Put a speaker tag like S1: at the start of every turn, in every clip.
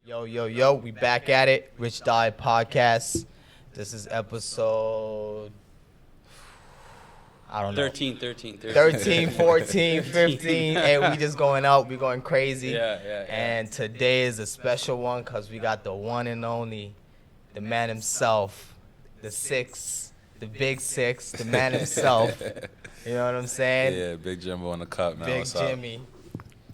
S1: Yo, we back at it. Rich Diet Podcast. This is episode, I don't know. 13, 14, 15. And we just going out. We going crazy.
S2: Yeah.
S1: And today is a special one because we got the one and only, the man himself, the big six, the man himself. You know what I'm saying?
S3: Yeah, Big Jimbo on the cut, man.
S1: Big
S3: What's up?
S1: Jimmy.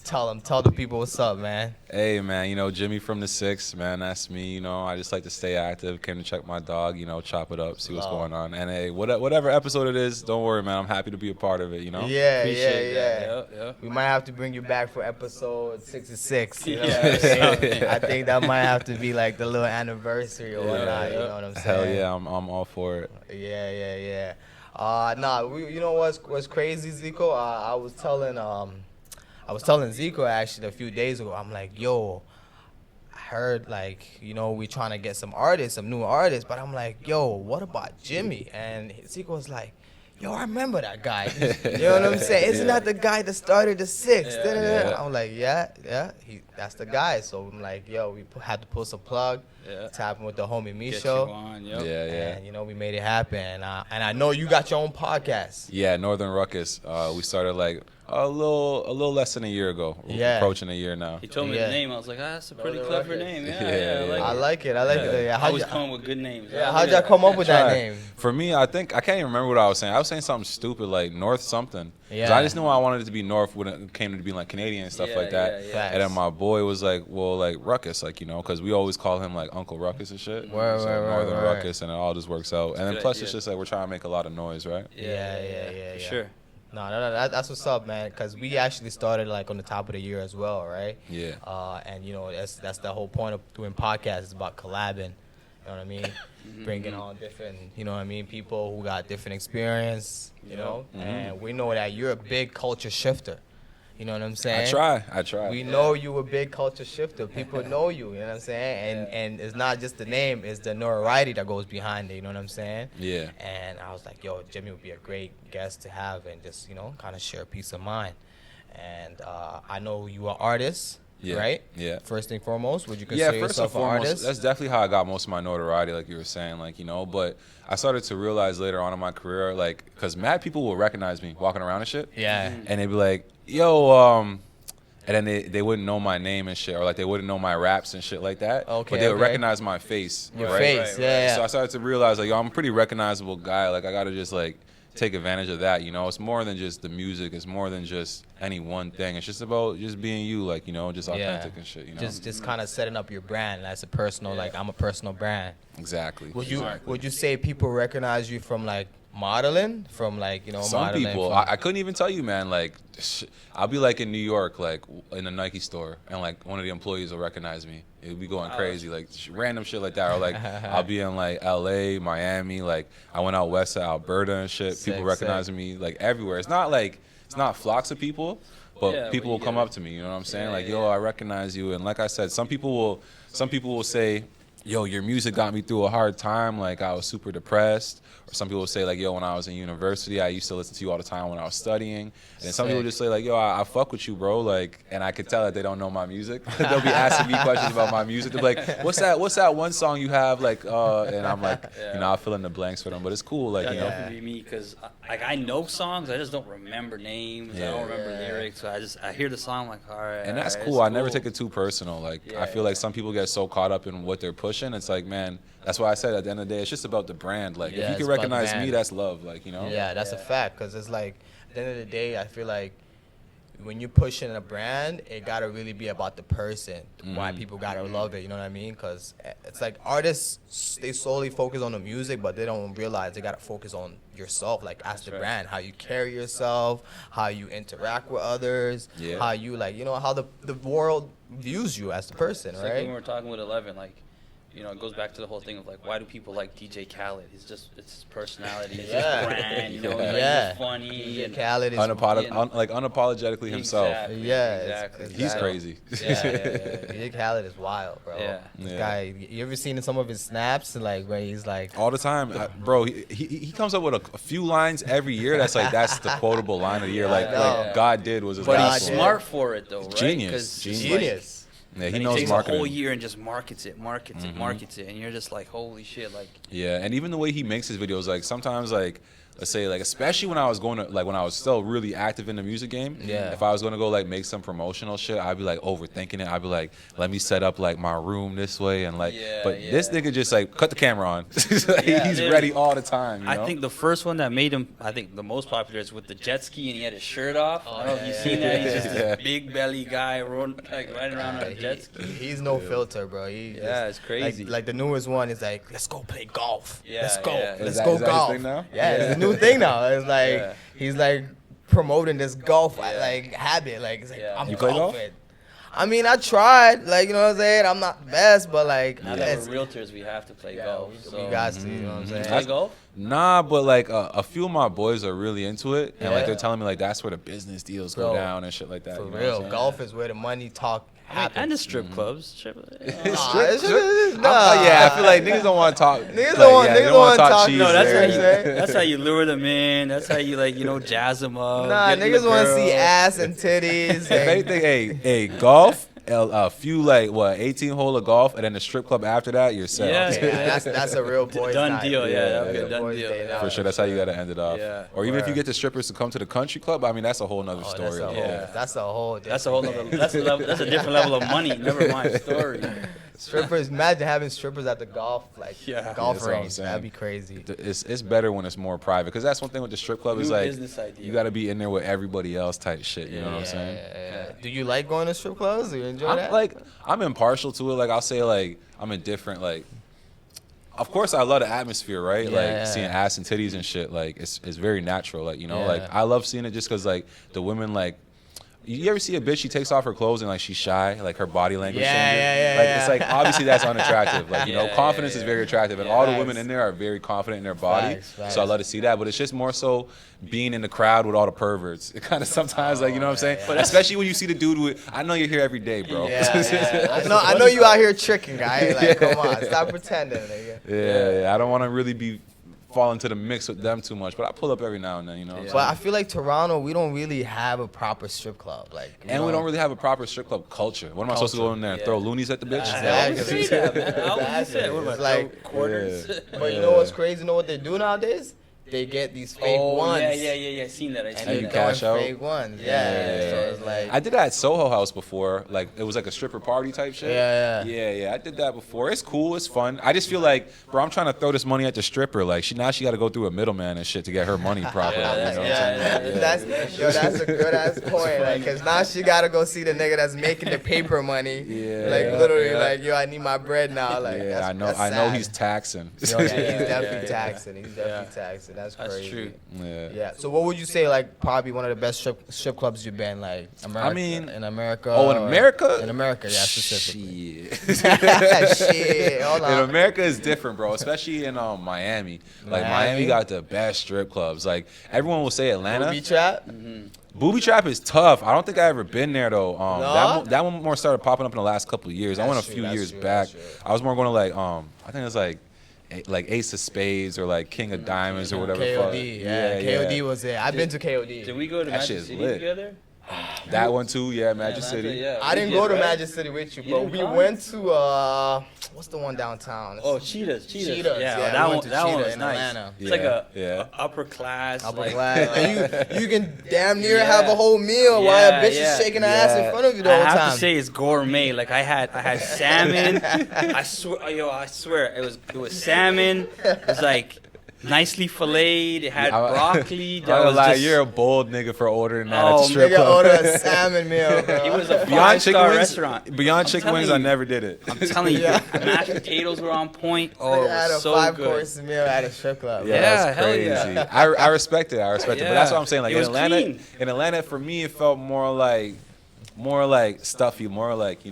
S1: Tell the people what's up, man.
S3: Hey, man, Jimmy from the Six, man, that's me. I just like to stay active. Came to check my dog, chop it up, see what's going on. And hey, whatever episode it is, don't worry, man. I'm happy to be a part of it,
S1: Yeah.
S2: Yeah.
S1: We might have to bring you back for episode 66. You know
S2: Yeah.
S1: what I'm saying? I think that might have to be like the little anniversary or whatnot. You know what I'm saying?
S3: Hell yeah, I'm all for it.
S1: Yeah. You know what's crazy, Zico? I was telling Zico actually a few days ago. I'm like, yo, I heard we trying to get some new artists, but I'm like, yo, what about Jimmy? And Zico was like, yo, I remember that guy. You know what I'm saying? Isn't that the guy that started the Six?
S3: Yeah.
S1: I'm like, yeah, that's the guy. So I'm like, yo, we had to pull some plug. Tapping with the homie Misho. And we made it happen. And I know you got your own podcast.
S3: Yeah, Northern Ruckus. We started like a little less than a year ago.
S1: Yeah.
S3: Approaching a year now.
S2: He told me the name. I was like, that's a pretty clever name.
S1: I like it.
S2: I always come up with good names.
S1: Yeah, how'd y'all come up with that name?
S3: For me, I can't even remember what I was saying. I was saying something stupid like North something.
S1: Yeah.
S3: I just knew I wanted it to be North when it came to being like Canadian and stuff like that.
S1: Yeah.
S3: And then my boy was like, well, like Ruckus, because we always call him like Uncle Ruckus and shit. Northern Ruckus, and it all just works out. And then plus it's just like we're trying to make a lot of noise, right?
S1: Yeah.
S2: Sure.
S1: No, that's what's up, man. Because we actually started like on the top of the year as well, right?
S3: Yeah.
S1: And that's the whole point of doing podcasts. It's about collabing. You know what I mean? Bringing on different, people who got different experience. And we know that you're a big culture shifter. You know what I'm saying?
S3: I try.
S1: We know you a big culture shifter. People know you. You know what I'm saying? And it's not just the name; it's the notoriety that goes behind it. You know what I'm saying?
S3: Yeah.
S1: And I was like, yo, Jimmy would be a great guest to have, and just kind of share peace of mind. And I know you are artist, right?
S3: Yeah.
S1: First and foremost, would you consider yourself an artist?
S3: That's definitely how I got most of my notoriety, like you were saying, But I started to realize later on in my career, because mad people will recognize me walking around and shit.
S1: Yeah.
S3: And they'd be like, yo, and then they wouldn't know my name and shit, or they wouldn't know my raps and shit like that.
S1: Okay.
S3: But they would recognize my face.
S1: Your
S3: right?
S1: face, yeah.
S3: So I started to realize, I'm a pretty recognizable guy. I gotta just take advantage of that. It's more than just the music. It's more than just any one thing. It's just about just being you, just authentic and shit.
S1: Just kind of setting up your brand as a personal, I'm a personal brand.
S3: Exactly.
S1: Would you say people recognize you from modeling, from
S3: some
S1: modeling
S3: people? I couldn't even tell you, man. I'll be in New York, in a Nike store, and one of the employees will recognize me. It'll be going crazy, random shit like that. Or I'll be in LA, Miami, I went out west to Alberta and shit. People recognizing me everywhere. It's not flocks of people, but people will come up to me. You know what I'm saying? Yo, I recognize you. And like I said, some people will say, yo, your music got me through a hard time. I was super depressed. Or some people say, yo, when I was in university, I used to listen to you all the time when I was studying. And then some people just say, yo, I fuck with you, bro. And I could tell that they don't know my music. They'll be asking me questions about my music. They'll be like, what's that one song you have? And I'm I'll fill in the blanks for them. But it's cool.
S2: That definitely be me, because I know songs. I just don't remember names. I don't remember lyrics. So I hear the song, all right.
S3: And that's cool. I never take it too personal. I feel some people get so caught up in what they're pushing. It's man, that's why I said at the end of the day, it's just about the brand. If you can recognize me, that's love.
S1: Yeah, that's a fact. Because it's at the end of the day, I feel when you're pushing a brand, it gotta really be about the person. Why people gotta love it. You know what I mean? Because it's artists, they solely focus on the music, but they don't realize they gotta focus on yourself, as the brand, how you carry yourself, how you interact with others, how you how the world views you as the person,
S2: it's
S1: right?
S2: When we were talking with 11, it goes back to the whole thing of why do people like DJ Khaled? It's his personality, it's his brand, he's funny.
S1: DJ Khaled is
S3: unapologetically himself.
S2: Exactly.
S3: He's crazy.
S1: DJ Khaled is wild, bro. This guy, you ever seen some of his snaps where he's
S3: all the time, bro. He comes up with a few lines every year. That's the quotable line of the year. God did was his.
S2: But he's smart for it though, right?
S3: Genius. Yeah,
S2: and
S3: he knows
S2: takes
S3: marketing.
S2: a whole year and just markets it, and you're just like, holy shit, like.
S3: Yeah, and even the way he makes his videos, like sometimes like. Let's say like especially when I was going to like when I was still really active in the music game.
S1: Yeah.
S3: If I was gonna go like make some promotional shit, I'd be like overthinking it. I'd be like, let me set up like my room this way and like. But this nigga just like cut the camera on. He's ready all the time. You know?
S2: I think the first one that made him, I think the most popular is with the jet ski and he had his shirt off. I don't know if you've seen that. He's just this big belly guy riding around on a jet ski.
S1: He's no filter, bro.
S2: It's crazy.
S1: Like the newest one is like, let's go play golf. Let's go. Let's
S3: Is
S1: go
S3: that
S1: golf.
S3: his thing now?
S1: Yeah, it's a new thing now. It's like he's like promoting this golf like habit. Like it's like I'm
S3: You play golf?
S1: golfing. I mean, I tried. Like, you know what I'm saying? I'm not the best, but like
S2: Now that we're realtors, we have to play golf.
S1: We got to, you know what I'm saying?
S2: Play golf?
S3: Nah, but like a few of my boys are really into it, and like they're telling me like that's where the business deals go down and shit like that.
S1: For
S3: you know
S1: real,
S3: what I'm saying?
S1: golf is where the money talk happens.
S2: And the strip clubs.
S3: Yeah, I feel like niggas don't want to talk.
S1: Niggas don't want to talk.
S3: cheese
S2: No,
S3: there.
S2: that's how you lure them in. That's how you jazz them up.
S1: Nah,
S2: get them
S1: niggas
S2: the
S1: want to see
S2: girl.
S1: ass and titties.
S3: If anything, hey, golf, a few 18 hole of golf, and then the strip club after that, you're set.
S2: Yeah.
S1: That's a real boys
S2: Done
S1: night.
S2: deal, that'll be a
S1: Real
S2: done
S1: boys
S2: deal.
S1: day now.
S3: For sure, that's how you gotta end it off.
S2: Yeah.
S3: Or even if you get the strippers to come to the country club, I mean that's a whole nother story.
S1: That's a whole.
S2: That's a whole nother. That's a different level of money. Never mind story.
S1: Strippers. Imagine having strippers at the golf
S2: Yeah.
S1: golf
S3: That's what I'm
S1: range.
S3: saying.
S1: That'd be crazy.
S3: It's better when it's more private, because that's one thing with the strip club is
S2: New
S3: like
S2: business idea.
S3: you gotta be in there with everybody else type shit. You know what I'm saying?
S1: Yeah. Do you like going to strip clubs? Do you enjoy that?
S3: I'm impartial to it. Like I'll say like I'm indifferent. Like of course I love the atmosphere, right? Seeing ass and titties and shit. Like it's very natural. Like like I love seeing it just because like the women like. You ever see a bitch? She takes off her clothes and like she's shy, like her body language. It's like obviously that's unattractive. Like confidence is very attractive, and all the women in there are very confident in their body.
S1: Facts.
S3: So I love to see that. But it's just more so being in the crowd with all the perverts. It kind of sometimes like you know what I'm saying. But especially when you see the dude with, I know you're here every day, bro.
S1: I know you out here tricking, guy. Like, come on, stop pretending, nigga.
S3: Yeah. I don't want to really be fall into the mix with them too much, but I pull up every now and then, you know.
S1: But I feel like Toronto, we don't really have a proper strip club, like.
S3: We don't really have a proper strip club culture. What am I supposed to go in there and throw loonies at the bitch?
S1: It's like
S2: quarters.
S1: But you know what's crazy? You know what they do nowadays? They get these fake ones.
S2: Yeah. Seen that.
S1: And
S3: you cash out.
S1: fake ones. Yeah. So it's like.
S3: I did that at Soho House before. Like it was like a stripper party type shit.
S1: Yeah.
S3: I did that before. It's cool. It's fun. I just feel like, bro, I'm trying to throw this money at the stripper. Like she got to go through a middleman and shit to get her money properly.
S1: That's a good ass point. Like, cause now she gotta go see the nigga that's making the paper money. Literally, like, yo, I need my bread now. Like,
S3: I know he's taxing.
S1: He's definitely taxing. That's crazy.
S2: That's true.
S1: Yeah. So what would you say, like, probably one of the best strip clubs you've been, like, America?
S3: I mean,
S1: in America.
S3: Oh, in America?
S1: In America, yeah, specifically.
S3: Shit.
S1: Hold on.
S3: In America is different, bro. Especially in Miami. Like Miami got the best strip clubs. Like everyone will say Atlanta.
S1: Booby trap.
S3: Booby trap is tough. I don't think I ever been there though.
S1: No?
S3: That one more started popping up in the last couple of years. I went a few years back. I was more going to like I think it was like Ace of Spades or like King of Diamonds or whatever.
S1: KOD. KOD was it. I've been to KOD.
S2: Did we go to Magic City together?
S3: That one too, Magic City.
S1: I didn't go to Magic City with you, but we went to what's the one downtown?
S2: Oh, Cheetahs.
S1: Yeah,
S2: that one was
S1: in
S2: nice.
S1: Atlanta.
S2: It's like a upper class.
S1: And you can damn near have a whole meal while a bitch is shaking her ass in front of you the whole time.
S2: I have to say it's gourmet. Like I had salmon. I swear it was salmon. It was like nicely filleted. It had broccoli.
S3: That was like, you're a bold nigga for ordering that at the strip
S1: club.
S3: Nigga
S1: ordered a salmon meal, bro.
S2: It was a five-star restaurant.
S3: Beyond chicken wings, I never did it.
S2: I'm telling you, mashed potatoes were on point. Oh, it was so good.
S1: Had a 5-course meal at a strip club.
S3: Yeah, that's crazy.
S2: Yeah.
S3: I respect it. But that's what I'm saying. Like
S2: in
S3: Atlanta, for me, it felt more like stuffy, more like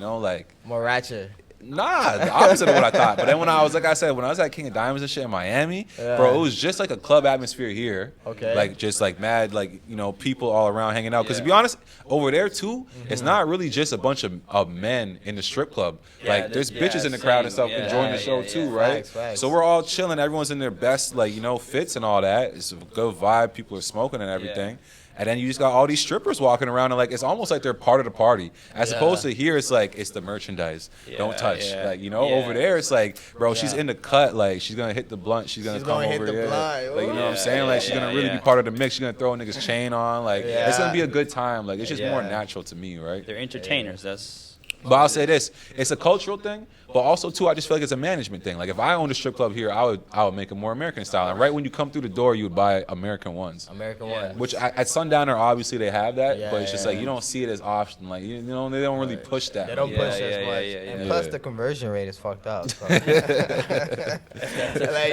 S1: more ratchet.
S3: Nah, the opposite of what I thought. But then when I was at King of Diamonds and shit in Miami, bro, it was just like a club atmosphere here.
S1: Okay.
S3: Like just like mad, like people all around hanging out. Because to be honest, over there too, it's not really just a bunch of men in the strip club. Like there's bitches in the crowd and stuff enjoying the show too, right?
S1: Facts.
S3: So we're all chilling. Everyone's in their best, fits and all that. It's a good vibe. People are smoking and everything. And then you just got all these strippers walking around, and like it's almost like they're part of the party. As opposed to here, it's like it's the merchandise. Don't touch. Like over there, it's like, bro, she's in the cut. Like she's gonna hit the blunt. She's gonna come over here. Like you know what I'm saying? Like she's gonna really be part of the mix. She's gonna throw a nigga's chain on. Like it's gonna be a good time. Like it's just more natural to me, right?
S2: They're entertainers.
S3: But I'll say this: it's a cultural thing, but also too, I just feel like it's a management thing. Like if I owned a strip club here, I would make it more American style. And right when you come through the door, you would buy American ones.
S1: American ones.
S3: Which at Sundowner, obviously they have that, but it's just like you don't see it as often. Like you know, they don't really push that.
S1: They don't push as much. And plus, the conversion rate is fucked up. So. Like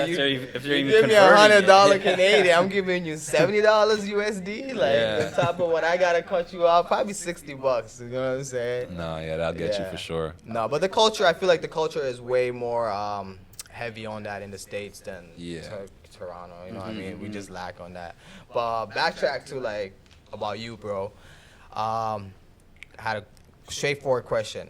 S1: you give me $100 Canadian, I'm giving you $70 USD. Like on top of what I gotta cut you off, probably $60. You know what I'm saying?
S3: No, that'll get you for sure.
S1: No, but the culture, I feel like the culture is way more heavy on that in the States than Toronto. You know what I mean? We just lack on that. But backtrack to like about you, bro. I had a straightforward question: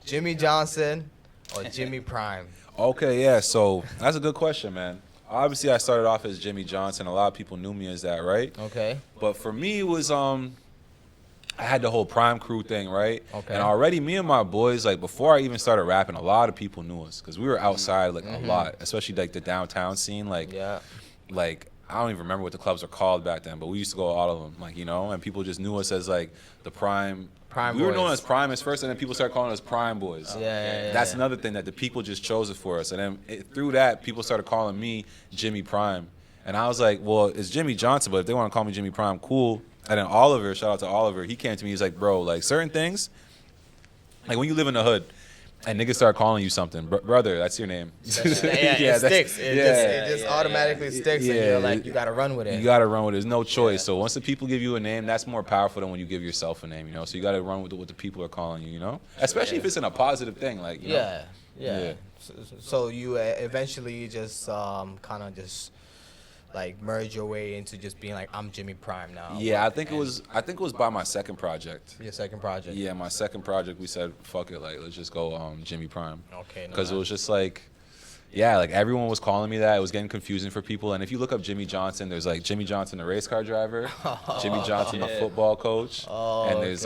S1: Jimmy Johnson or Jimmy Prime?
S3: Okay, yeah. So that's a good question, man. Obviously, I started off as Jimmy Johnson. A lot of people knew me as that, right?
S1: Okay.
S3: But for me, it was I had the whole Prime crew thing, right?
S1: Okay.
S3: And already me and my boys, like before I even started rapping, a lot of people knew us because we were outside like a lot, especially like the downtown scene. Like, like I don't even remember what the clubs were called back then, but we used to go to all of them, like, you know, and people just knew us as like the Prime. We were known as Prime as first, and then people started calling us Prime Boys. That's another thing that the people just chose it for us. And then through that, people started calling me Jimmy Prime. And I was like, well, it's Jimmy Johnson, but if they want to call me Jimmy Prime, cool. And then Oliver, shout out to Oliver, he came to me, he's like, bro, like certain things, like when you live in the hood and niggas start calling you something, brother, that's your name.
S1: It sticks. It just automatically sticks, and you're like, you got to run with it.
S3: You got to run with it. There's no choice. So once the people give you a name, that's more powerful than when you give yourself a name, you know? So you got to run with what the people are calling you, you know? Especially if it's in a positive thing, like, you know?
S1: So you eventually just kind of just like merge your way into just being like, I'm Jimmy Prime now.
S3: Yeah, I think it was by my second project.
S1: Your second project?
S3: Yeah, my second project, we said, fuck it, like let's just go Jimmy Prime.
S1: Okay.
S3: Because it was just like, yeah, like everyone was calling me that. It was getting confusing for people. And if you look up Jimmy Johnson, there's like Jimmy Johnson, the race car driver, Jimmy Johnson, the football coach, and there's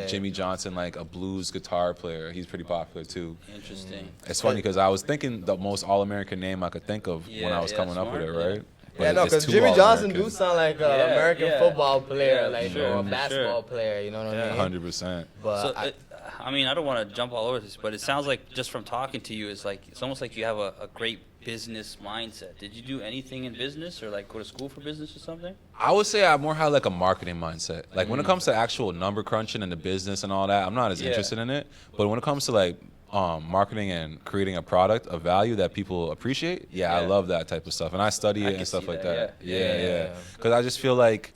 S3: Jimmy Johnson, like a blues guitar player. He's pretty popular too.
S2: Interesting.
S3: It's funny because I was thinking the most all-American name I could think of when I was coming up with it, right?
S1: Yeah, no, because Jimmy Johnson do sound like an American football player, like or a basketball player. You know what I mean?
S3: 100%.
S1: But
S2: so, I mean, I don't want to jump all over this, but it sounds like just from talking to you, it's almost like you have a great business mindset. Did you do anything in business or like go to school for business or something?
S3: I would say I more had like a marketing mindset. Like when it comes to actual number crunching and the business and all that, I'm not as interested in it. But when it comes to like marketing and creating a product of value that people appreciate, I love that type of stuff, and I study it and stuff like that. Because I just feel like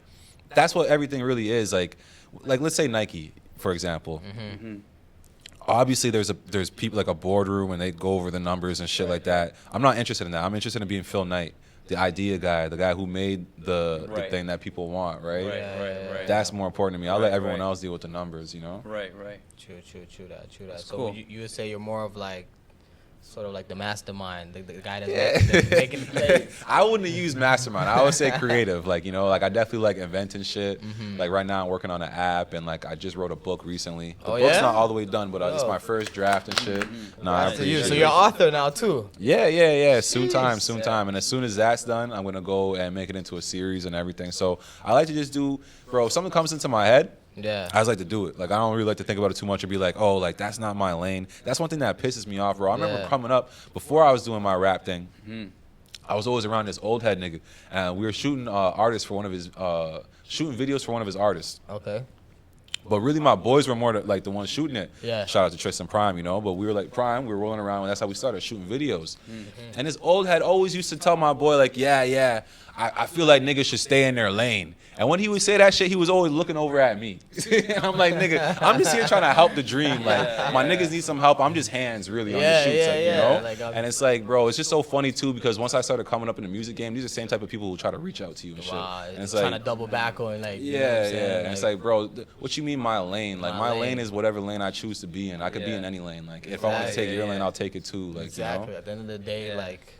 S3: that's what everything really is. Like let's say Nike, for example. Obviously, there's people like a boardroom and they go over the numbers and shit like that. I'm not interested in that. I'm interested in being Phil Knight, the idea guy, the guy who made the thing that people want, right? Right. That's more important to me. I'll let everyone else deal with the numbers, you know?
S2: Right.
S1: True that.
S2: That's
S1: so
S2: cool.
S1: You would say you're more of like, sort of like the mastermind, the guy that's making the plays.
S3: I wouldn't have used mastermind. I would say creative. Like, you know, like I definitely like inventing shit. Like right now I'm working on an app, and like I just wrote a book recently. The book's not all the way done, but it's my first draft and shit. I appreciate it.
S1: So you're an author now too?
S3: Yeah. Soon time. And as soon as that's done, I'm going to go and make it into a series and everything. So I like to just do, bro, if something comes into my head, I just like to do it. Like, I don't really like to think about it too much and be like, oh, like, that's not my lane. That's one thing that pisses me off, bro. I remember coming up, before I was doing my rap thing, I was always around this old head nigga. And we were shooting artists for one of his, shooting videos for one of his artists.
S1: Okay.
S3: But really, my boys were more like the ones shooting it.
S1: Yeah.
S3: Shout out to Tristan Prime, you know. But we were like Prime, we were rolling around, and that's how we started shooting videos. And this old head always used to tell my boy, like, I feel like niggas should stay in their lane. And when he would say that shit, he was always looking over at me. I'm like, nigga, I'm just here trying to help the dream. Like, my niggas need some help. I'm just hands, really, on the shoots, you know? Like, and it's like, bro, it's just so funny, too, because once I started coming up in the music game, these are the same type of people who try to reach out to you and shit. And it's
S1: trying
S3: like,
S1: to double back on, like,
S3: you know what I'm saying? And it's like, bro, what you mean my lane? Like, my lane is whatever lane I choose to be in. I could be in any lane. Like, if I want to take your lane, I'll take it, too. Like,
S1: exactly.
S3: You know?
S1: At the end of the day, like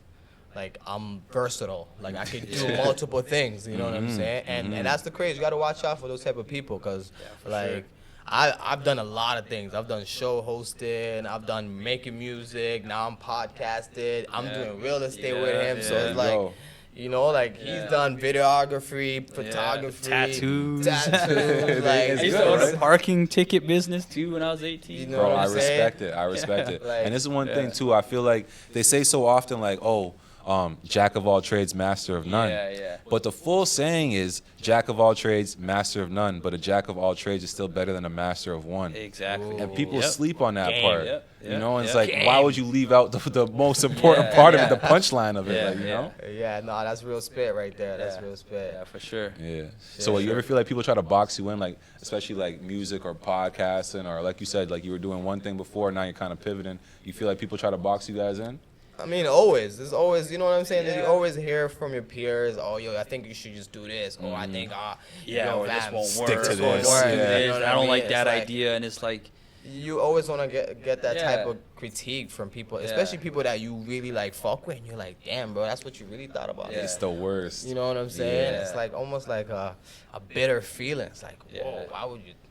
S1: like I'm versatile. Like I could do multiple things. You know what I'm saying? And that's the craze. You got to watch out for those type of people, because like I've done a lot of things. I've done show hosting. I've done making music. Now I'm podcasted. I'm doing real estate with him. So it's like. You know, like he's done videography, photography, tattoos. Like,
S2: I used to own a parking ticket business too when I was 18.
S1: You know
S3: Bro,
S1: what
S3: I
S1: I'm
S3: respect
S1: saying?
S3: it. I respect it.
S1: Like,
S3: and this is one thing too. I feel like they say so often, like, oh, jack of all trades, master of none.
S2: Yeah.
S3: But the full saying is jack of all trades, master of none. But a jack of all trades is still better than a master of one.
S2: Exactly.
S3: And people sleep on that part. You know, and it's like,
S2: Game.
S3: why would you leave out the most important part of it, the punchline of it? Like, you know?
S1: Yeah, no, that's real spit right there. That's real spit.
S2: Yeah, for sure.
S3: Yeah. So you ever feel like people try to box you in, like, especially like music or podcasting, or like you said, like you were doing one thing before, now you're kind of pivoting. You feel like people try to box you guys in?
S1: I mean, always. There's always, you know what I'm saying? You always hear from your peers, oh, yo, I think you should just do this. Or I think,
S2: or this won't
S3: stick
S2: work.
S3: to
S2: This
S3: this.
S2: won't work.
S3: Yeah.
S1: You know what
S2: I don't like
S1: It's
S2: that idea. And it's like,
S1: you always want to get that type of critique from people,
S2: Yeah.
S1: especially people that you really like fuck with. And you're like, damn, bro, that's what you really thought about
S2: Yeah.
S1: it.
S3: It's the worst.
S1: You know what I'm saying?
S2: Yeah.
S1: It's like almost like a bitter feeling. It's like, whoa,
S2: Yeah.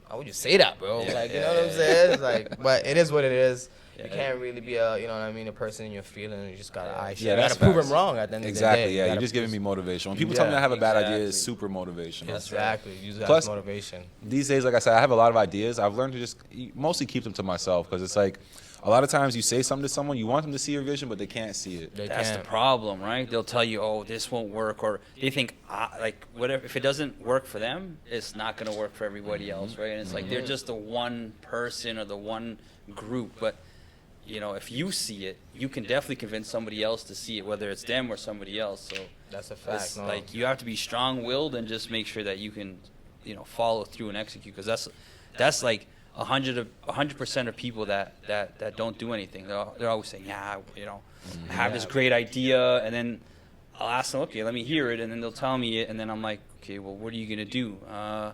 S1: why would you say that, bro?
S2: Yeah.
S1: Like, you know what I'm saying? It's like, but it is what it is.
S2: Yeah.
S1: You can't really be you know what I mean, a person in your feeling. You just gotta, you
S3: that's
S1: gotta prove
S3: facts.
S1: them wrong at the end
S3: Exactly,
S1: of the day.
S3: yeah.
S1: You
S3: You're
S1: gotta
S3: just giving
S1: prove-
S3: me motivation. When people tell me I have a bad idea,
S2: exactly.
S3: it's super motivational.
S1: Exactly. Use that
S3: Plus-
S1: as motivation.
S3: These days, like I said, I have a lot of ideas. I've learned to just mostly keep them to myself, because it's like a lot of times you say something to someone, you want them to see your vision, but they can't see it.
S2: that's the problem, right? They'll tell you, oh, this won't work, or they think, like, whatever. If it doesn't work for them, it's not going to work for everybody else, right? And it's like they're just the one person or the one group. But, you know, if you see it, you can definitely convince somebody else to see it, whether it's them or somebody else. So
S1: That's a fact.
S2: it's
S1: No.
S2: like you have to be strong-willed and just make sure that you can, you know, follow through and execute, because that's like 100% of people that don't do anything. They're always saying, yeah, you know, I have this great idea, and then I'll ask them, okay, let me hear it, and then they'll tell me it, and then I'm like, okay, well, what are you gonna do? I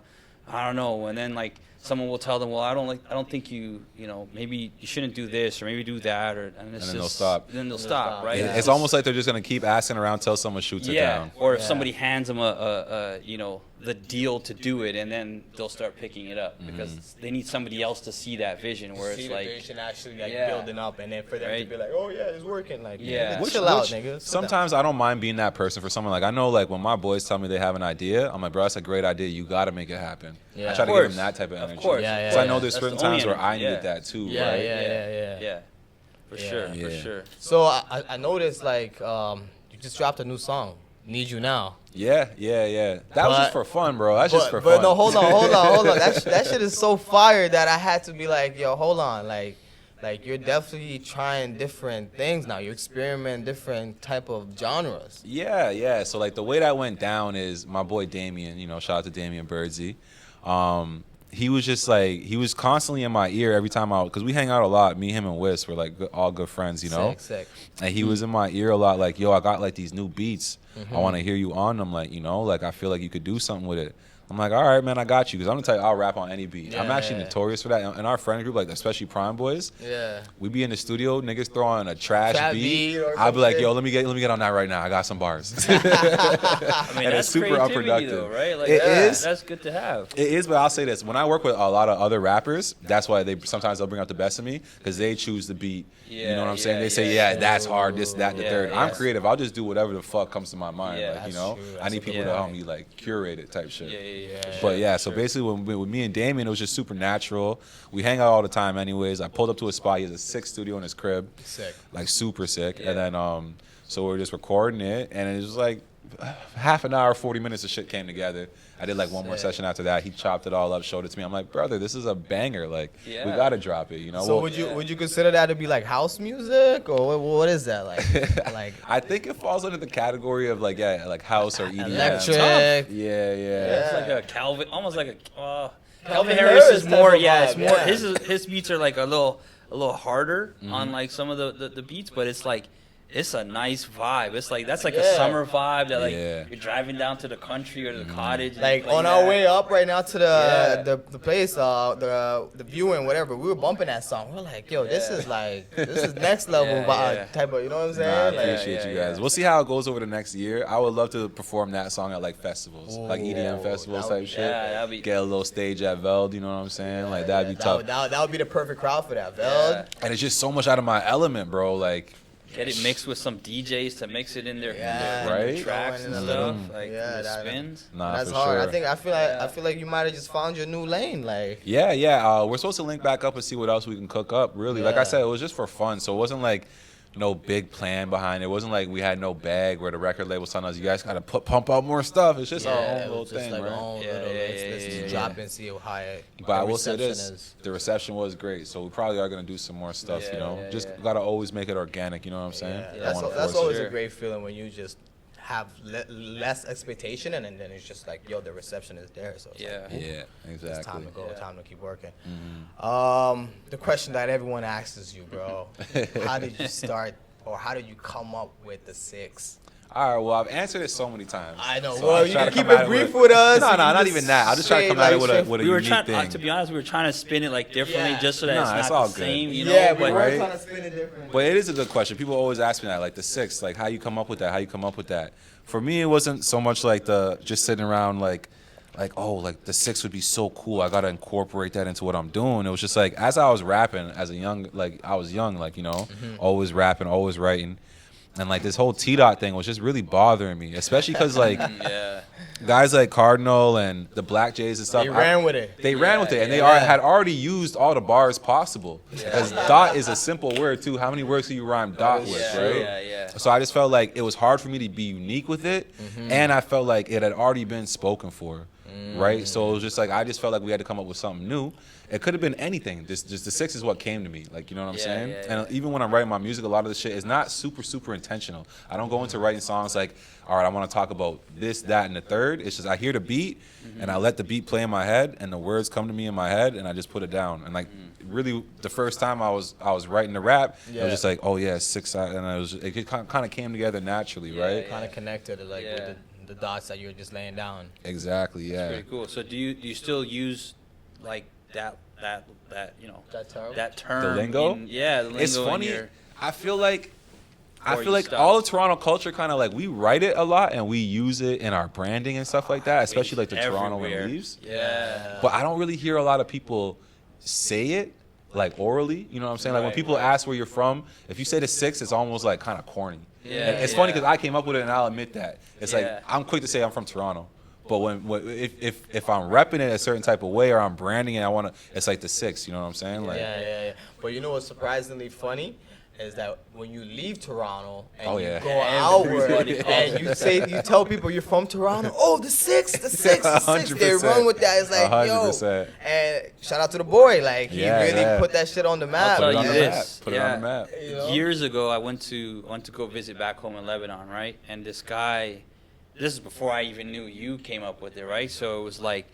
S2: don't know. And then like someone will tell them, well, I don't think you know, maybe you shouldn't do this, or maybe do that, and
S3: then they'll stop.
S2: Then they'll stop, right?
S1: Yeah.
S3: It's almost like they're just gonna keep asking around till someone shoots it down.
S2: Or if somebody hands them a you know, the deal to do it, and then they'll start picking it up because they need somebody else to see that vision, where
S1: see
S2: it's
S1: the
S2: like,
S1: vision actually like
S2: Yeah.
S1: building up, and then for them to
S2: Right.
S1: be like, oh yeah, it's working. Like,
S2: Yeah.
S1: nigga, chill out, nigga. Sit down.
S3: Sometimes I don't mind being that person for someone. Like, I know, like, when my boys tell me they have an idea, I'm like, bro, that's a great idea. You got to make it happen.
S1: Yeah.
S3: I try to
S2: Of
S3: give
S2: course.
S3: them that type of energy.
S2: Of course.
S1: Yeah,
S3: So I
S1: yeah.
S3: know there's
S2: That's
S3: certain
S2: the only
S3: times where I
S2: energy,
S3: need that too,
S1: Yeah,
S3: right?
S2: yeah, for sure, for
S3: Yeah.
S2: sure.
S1: So I noticed like you just dropped a new song, "Need You Now."
S3: Yeah. That was just for fun, bro. That's just for
S1: but
S3: fun.
S1: no, hold on. That shit is so fire that I had to be like, yo, hold on, like you're definitely trying different things now. You're experimenting different type of genres.
S3: Yeah. So, like, the way that went down is my boy Damien, you know, shout out to Damien Birdsey. He was just like, he was constantly in my ear every time because we hang out a lot. Me, him, and Wiz were like all good friends, you know?
S1: Sick.
S3: And he was in my ear a lot, like, yo, I got like these new beats. I want to hear you on them, like, you know, like, I feel like you could do something with it. I'm like, all right, man, I got you. Because I'm going to tell you, I'll rap on any beat. I'm actually notorious for that. In our friend group, like, especially Prime Boys,
S1: Yeah.
S3: we be in the studio, niggas throw on a trash
S1: Trap
S3: beat.
S1: beat or
S3: I'll be like,
S1: something.
S3: yo, let me get on that right now. I got some bars.
S2: I mean,
S3: And
S2: that's
S3: it's super
S2: creativity,
S3: unproductive.
S2: though, right? Like,
S3: It is.
S2: That's good to have.
S3: It is, but I'll say this: when I work with a lot of other rappers, that's why sometimes they'll bring out the best of me because they choose the beat. You know what I'm saying? They say, yeah, that's hard, this, that, the third. I'm creative. I'll just do whatever the fuck comes to my mind.
S2: Yeah,
S3: like, you
S1: that's
S3: know,
S1: true.
S3: I
S1: That's
S3: need
S1: a
S3: people
S1: good
S3: to help
S1: point.
S3: me like curate it type shit.
S2: Yeah.
S3: But yeah, so basically with me and Damien, it was just super natural. We hang out all the time anyways. I pulled up to a spot. He has a sick studio in his crib.
S1: Sick.
S3: Like super sick.
S2: Yeah.
S3: And then so we were just recording it, and it was like half an hour, 40 minutes of shit came together. I did like one more session after that. He chopped it all up, showed it to me. I'm like, brother, this is a banger. Like, we gotta drop it, you know?
S1: So
S3: Well,
S1: would you consider that to be like house music, or what is that like? Like
S3: I think it falls under the category of like, yeah, like house or EDM.
S1: electric.
S3: Yeah.
S2: It's like a Calvin, almost like a Calvin
S1: Calvin
S2: Harris
S1: Harris
S2: is more.
S1: type of
S2: Yeah, it's
S1: vibe,
S2: more.
S1: yeah.
S2: His beats are like a little harder on like some of the beats, but it's like it's a nice vibe. It's like that's like
S1: Yeah.
S2: a summer vibe that like
S3: Yeah.
S2: you're driving down to the country or to the cottage. and
S1: Like
S2: playing
S1: on our
S2: that.
S1: way up right now to the
S2: Yeah.
S1: the place, the viewing, whatever, we were bumping that song. We're like, yo, this
S2: Yeah.
S1: is like this is next level
S2: Yeah,
S1: vibe
S2: yeah.
S1: type of, you know what I'm
S3: Nah, I
S1: saying? Like,
S3: appreciate you guys.
S2: yeah.
S3: We'll see how it goes over the next year. I would love to perform that song at like festivals, like EDM
S1: Ooh,
S3: festivals
S1: that would
S3: type
S1: be-
S3: shit.
S2: Yeah, that'd be.
S3: Get a little stage at Veld, you know what I'm saying? Like that'd be tough.
S1: That would be the perfect crowd for that, Veld.
S2: Yeah.
S3: And it's just so much out of my element, bro. Like,
S2: Get it mixed with some DJs to mix it in their,
S1: Yeah.
S2: in their
S3: Right?
S2: tracks
S1: Throwing
S2: and
S1: in a
S2: stuff.
S1: little-
S2: Like
S1: yeah,
S2: the
S1: that-
S2: spins.
S3: nah,
S1: That's
S3: for
S1: hard.
S3: sure.
S1: I feel like you might have just found your new lane. Like,
S3: Yeah. We're supposed to link back up and see what else we can cook up. Really, like I
S1: Yeah.
S3: said, it was just for fun. So it wasn't like no big plan behind it. It wasn't like we had no bag where the record label was telling us, you guys gotta pump out more stuff. It's just our own
S1: it
S3: little
S1: was just
S3: thing,
S1: like
S3: right?
S1: our own
S2: Yeah,
S1: little.
S2: yeah,
S1: Let's
S2: yeah,
S1: just
S2: yeah,
S1: drop
S2: yeah.
S1: and see how it.
S3: But I
S1: the
S3: will say
S1: reception
S3: this:
S1: is.
S3: the reception was great. So we probably are gonna do some more stuff.
S2: Yeah,
S3: you know,
S2: yeah,
S3: just
S2: yeah.
S3: gotta always make it organic. You know what I'm saying?
S1: Yeah,
S3: Don't wanna
S1: that's
S3: force
S1: always
S3: it.
S1: a great feeling when you just have less expectation and then it's just like, yo, the reception is there. So it's
S2: Yeah.
S1: like,
S3: Yeah,
S1: it's time
S3: exactly.
S1: to go,
S2: Yeah.
S1: time to keep working.
S3: Mhm.
S1: The question that everyone asks you, bro, how did you start or how did you come up with the 6?
S3: All right. Well, I've answered it so many times.
S1: I know.
S3: So
S1: Well,
S3: I'll
S1: you
S3: try
S1: can
S3: to
S1: keep
S3: come at
S1: it brief
S3: with
S1: with us.
S3: No,
S1: You
S3: no,
S1: can
S3: not
S1: just
S3: even that. I'll just try to
S1: say,
S3: come at it
S1: like,
S3: with a
S2: We were
S3: unique
S2: trying,
S3: thing.
S2: to be honest, we were trying to spin it like differently,
S1: Yeah.
S2: just so that
S3: Nah,
S2: it's
S3: it's
S2: not
S3: all
S2: the
S3: good.
S2: same, you know.
S1: Yeah, we
S2: but
S1: were
S3: right?
S1: trying to spin it different.
S3: But it is a good question. People always ask me that, like the 6, like how you come up with that, how you come up with that. For me, it wasn't so much like the just sitting around like oh, like the 6 would be so cool. I gotta incorporate that into what I'm doing. It was just like as I was rapping as a young, like I was young, like you know, always rapping, always writing, and like this whole T-Dot thing was just really bothering me, especially because like
S2: Yeah.
S3: guys like Cardinal and the Black Jays and stuff.
S1: They ran with it.
S3: They ran with it, and they
S1: yeah.
S3: had already used all the bars possible. Because dot is a simple word too. How many words do you rhyme dot with,
S2: Yeah,
S3: right?
S2: yeah.
S3: So I just felt like it was hard for me to be unique with it, and I felt like it had already been spoken for, right? So it was just like I just felt like we had to come up with something new. It could have been anything. Just the 6 is what came to me, like you know what I'm
S2: Yeah,
S3: saying.
S2: yeah,
S3: And even when I'm writing my music, a lot of the shit is not super intentional. I don't go into writing songs like, all right, I want to talk about this, that, and the third. It's just I hear the beat, and I let the beat play in my head, and the words come to me in my head, and I just put it down. And like really, the first time I was writing the rap, it
S1: Yeah.
S3: was just like, oh yeah, 6, and it kind of came together naturally, right?
S1: Kind of connected, like
S2: Yeah.
S1: with the dots that you were just laying down.
S3: Exactly, yeah.
S2: Pretty cool. So do you still use like that you know
S1: That term?
S2: that term?
S3: lingo?
S2: Yeah, the lingo.
S3: It's
S2: in
S3: funny.
S2: your-
S3: I feel like
S2: Or you stop.
S3: all of Toronto culture kind of like we write it a lot and we use it in our branding and stuff like that, especially like the Toronto
S2: Everywhere.
S3: and Leaves.
S2: Yeah.
S3: But I don't really hear a lot of people say it like orally. You know what I'm saying? Like when
S2: Right,
S3: people
S2: right.
S3: ask where you're from, if you say the 6, it's almost like kind of corny.
S2: Yeah,
S3: And it's funny
S2: yeah.
S3: because I came up with it and I'll admit that. It's
S2: Yeah.
S3: like I'm quick to say I'm from Toronto. But if I'm repping it a certain type of way or I'm branding it, it's like the 6. You know what I'm saying? Like,
S1: Yeah. But you know what's surprisingly funny is that when you leave Toronto and
S3: Oh,
S1: you
S3: yeah.
S1: go
S2: Everybody
S1: outward
S2: calls
S1: and you tell people you're from Toronto, oh the 6, the 6, the 6. They
S3: 100%.
S1: run with that. It's like
S3: 100%.
S1: yo, and shout out to the boy, like he
S3: Yeah,
S1: really
S3: yeah.
S1: put that shit on the
S2: I'll
S1: map.
S2: tell
S3: it
S2: you
S3: on the
S2: this.
S3: map. Put it on the map.
S1: You know?
S2: Years ago, I went to go visit back home in Lebanon, right? And this guy, this is before I even knew you came up with it, right? So it was like,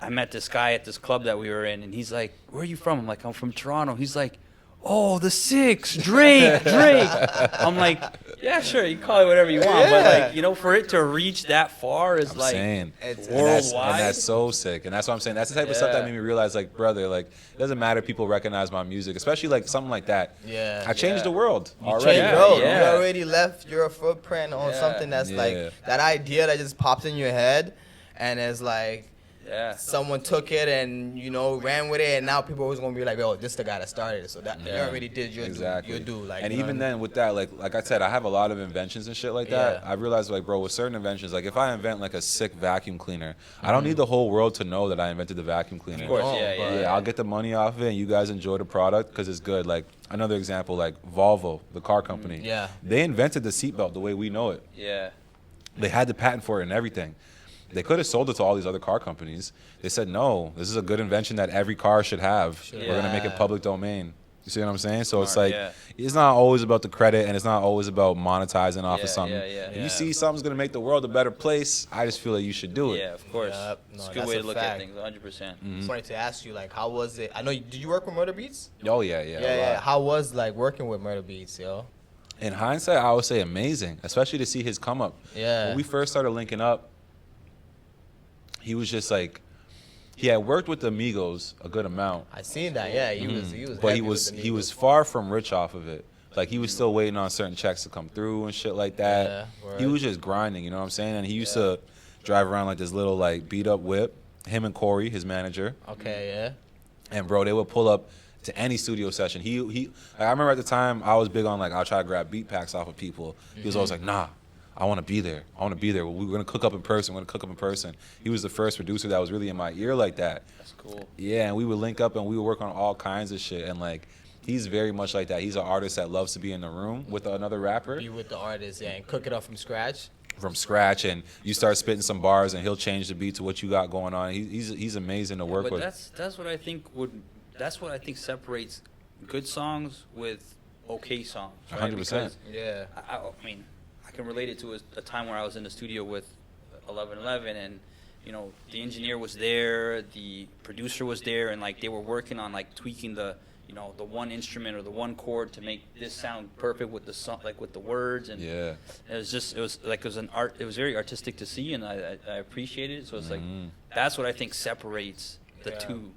S2: I met this guy at this club that we were in, and he's like, "Where are you from?" I'm like, "I'm from Toronto." He's like, "Oh, the 6, Drake." I'm like, "Yeah, sure, you call it whatever you want," but like, you know, for it to reach that far is
S3: I'm
S2: like
S3: saying.
S1: It's
S2: worldwide.
S3: And that's so sick. And that's what I'm saying. That's the type of stuff that made me realize, like, brother, like, it doesn't matter if people recognize my music, especially like something like that.
S1: Yeah.
S3: I changed the world
S1: You
S3: already.
S1: changed,
S2: Yeah,
S1: bro.
S2: yeah.
S1: You already left your footprint on
S2: Yeah.
S1: something that's
S3: Yeah.
S1: like that idea that just pops in your head, and it's like
S2: yeah.
S1: someone took it and ran with it, and now people are always gonna be like, "Oh, this is the guy that started it." So that you already did your
S3: Exactly.
S1: do, like.
S3: And
S1: you know
S3: even
S1: what I mean?
S3: then, with that, like I said, I have a lot of inventions and shit like that.
S1: Yeah.
S3: I realized, like, bro, with certain inventions, like if I invent like a sick vacuum cleaner, I don't need the whole world to know that I invented the vacuum cleaner.
S2: Of course,
S1: Oh,
S2: yeah,
S1: but-
S2: yeah.
S3: Yeah, I'll get the money off of it, and you guys enjoy the product because it's good. Like another example, like Volvo, the car company.
S1: Yeah.
S3: They invented the seatbelt the way we know it.
S2: Yeah.
S3: They had the patent for it and everything. They could have sold it to all these other car companies. They said, no, this is a good invention that every car should have. We're going to make it
S1: Yeah.
S3: public domain. You see what I'm saying? So it's
S2: Smart,
S3: like,
S2: yeah.
S3: it's not always about the credit, and it's not always about monetizing off
S2: Yeah,
S3: of something.
S2: yeah.
S3: If you see something's going to make the world a better place, I just feel like you should do it.
S2: Yeah, of course.
S1: Yep.
S2: It's
S1: No,
S2: a good
S1: that's
S2: way
S1: a
S2: to look
S1: fact.
S2: at things, 100%.
S1: I just wanted to ask you, like, how was it? I know. Did you work with Murder Beats?
S3: Oh, yeah. a
S1: Yeah.
S3: lot.
S1: How was like working with Murder Beats, yo?
S3: In hindsight, I would say amazing, especially to see his come up.
S1: Yeah.
S3: When we first started linking up, he was just like, he had worked with the Migos a good amount.
S1: I seen that. Yeah, he was.
S3: But
S1: heavy with the
S3: he was
S1: Migos.
S3: far from rich off of it. Like, he was still waiting on certain checks to come through and shit like that.
S1: Yeah,
S3: He
S1: word.
S3: was just grinding, you know what I'm saying? And he used to drive around like this little like beat up whip. Him and Corey, his manager.
S1: Okay, yeah.
S3: And bro, they would pull up to any studio session. He like, I remember at the time I was big on like, I'll try to grab beat packs off of people. He was always like, nah, I want to be there. I want to be there. We're gonna cook up in person. We're gonna cook up in person. He was the first producer that was really in my ear like that.
S2: That's cool.
S3: Yeah, and we would link up and we would work on all kinds of shit. And like, he's very much like that. He's an artist that loves to be in the room with another rapper
S1: Be with the artist, yeah, and cook it up from scratch.
S3: from scratch. And you start spitting some bars and he'll change the beat to what you got going on. He's amazing to work
S2: But
S3: with.
S2: that's what I think separates good songs with okay songs. Right?
S3: 100%.
S2: Because
S1: Yeah.
S2: I mean, I can relate it to a time where I was in the studio with 1111, and you know, the engineer was there, the producer was there, and like they were working on like tweaking the, you know, the one instrument or the one chord to make this sound perfect with the song, like with the words, and
S3: Yeah.
S2: it was an art. It was very artistic to see, and I appreciated it. So it's like that's what I think separates the
S1: Yeah.
S2: two.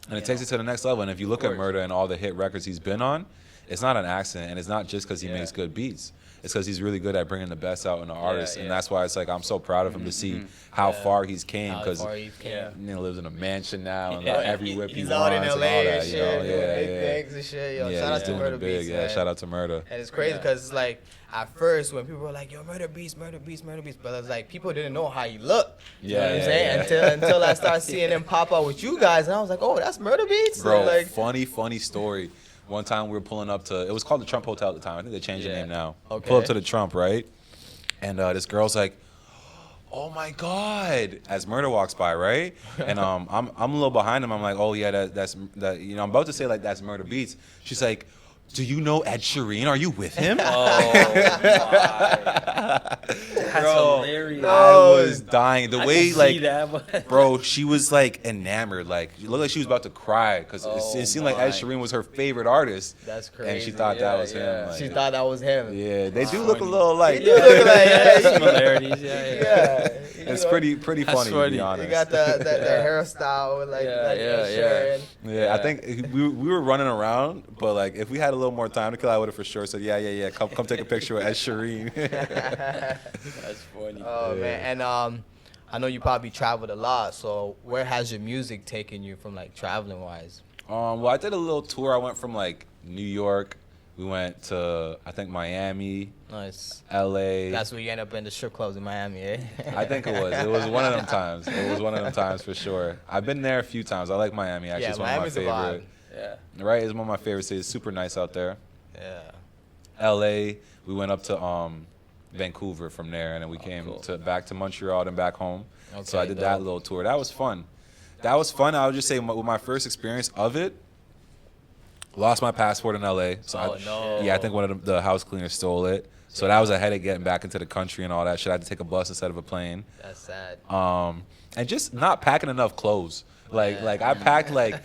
S3: And it takes it to the next level. And if you look at
S2: course.
S3: Murda and all the hit records he's been on, it's not an accident. And it's not just because he makes good beats. It's because he's really good at bringing the best out in the artist. And that's why it's like I'm so proud of him to see how far he's came.
S1: How
S3: Because
S1: far he came.
S3: you know, lives in a mansion now and
S1: Yeah.
S3: every whip
S1: He's
S3: he
S1: out
S3: wants
S1: in
S3: and
S1: LA
S3: all
S1: and
S3: that.
S1: shit,
S3: You know?
S1: doing
S3: Yeah,
S1: big
S3: yeah.
S1: things and shit. Yo,
S3: Yeah,
S1: shout out
S3: he's
S1: to
S3: doing
S1: Murder
S3: it big.
S1: Beats,
S3: Yeah,
S1: man.
S3: shout out to Murda.
S1: And it's crazy because it's like at first when people were like, "Yo, Murder Beats," but it's like people didn't know how he looked. You know what I'm
S3: Yeah,
S1: saying?
S3: yeah.
S1: Until I started seeing him pop out with you guys, and I was like, "Oh, that's Murder Beats."
S3: Bro,
S1: And like,
S3: funny story. One time we were pulling up to, it was called the Trump Hotel at the time. I think they changed the
S2: Yeah.
S3: name now.
S1: Okay.
S3: Pull up to the Trump, right? And this girl's like, "Oh my God," as Murda walks by, right? And I'm a little behind him. I'm like, "Oh yeah, that's you know." I'm about to say like that's Murda Beats. She's like, "Do you know Ed Sheeran? Are you with him?"
S2: Oh my! That's
S3: Bro,
S2: hilarious.
S3: I was dying. The
S2: I
S3: way
S2: can
S3: like,
S2: see that, but
S3: bro, she was like enamored. Like, it looked like she was about to cry because
S2: Oh,
S3: it seemed like Ed
S2: my.
S3: Sheeran was her favorite artist.
S1: that's
S3: And
S1: crazy.
S3: she thought that was
S2: Yeah,
S3: him. Like,
S1: She thought that was him.
S3: yeah, they do look a little like.
S1: They do look like, yeah,
S2: similarities. Yeah.
S1: yeah.
S3: It's
S1: You know,
S3: pretty
S2: That's
S3: funny to
S2: funny.
S3: be
S1: He
S3: honest.
S1: got the hairstyle with like,
S2: Yeah,
S1: like
S2: yeah,
S1: Ed Sheeran.
S3: Yeah, I think we were running around, but like if we had a little more time to kill, I would have for sure said, yeah, come take a picture with Ed Sheeran.
S2: That's funny.
S1: Oh man, and I know you probably traveled a lot. So where has your music taken you from like traveling wise?
S3: Well, I did a little tour. I went from like New York. We went to I think Miami,
S1: Nice.
S3: LA.
S1: That's where you end up in the strip clubs in Miami, eh?
S3: I think it was. It was one of them times. It was one of them times for sure. I've been there a few times. I like Miami. Actually,
S1: Yeah,
S3: it's one of my
S1: Miami's a vibe.
S3: favorite.
S2: Yeah.
S3: Right, it's one of my favorite cities. It's super nice out there.
S1: Yeah.
S3: LA. We went up to Vancouver from there, and then we came
S2: cool.
S3: back to Montreal, then back home. So
S1: Okay,
S3: I did that
S1: dope.
S3: little tour. That was fun. I would just say with my first experience of it, lost my passport in LA. So
S1: Oh, no.
S3: yeah, I think one of the house cleaners stole it. So that was a headache getting back into the country and all that shit. I had to take a bus instead of a plane.
S1: That's sad.
S3: And just not packing enough clothes. Like I packed like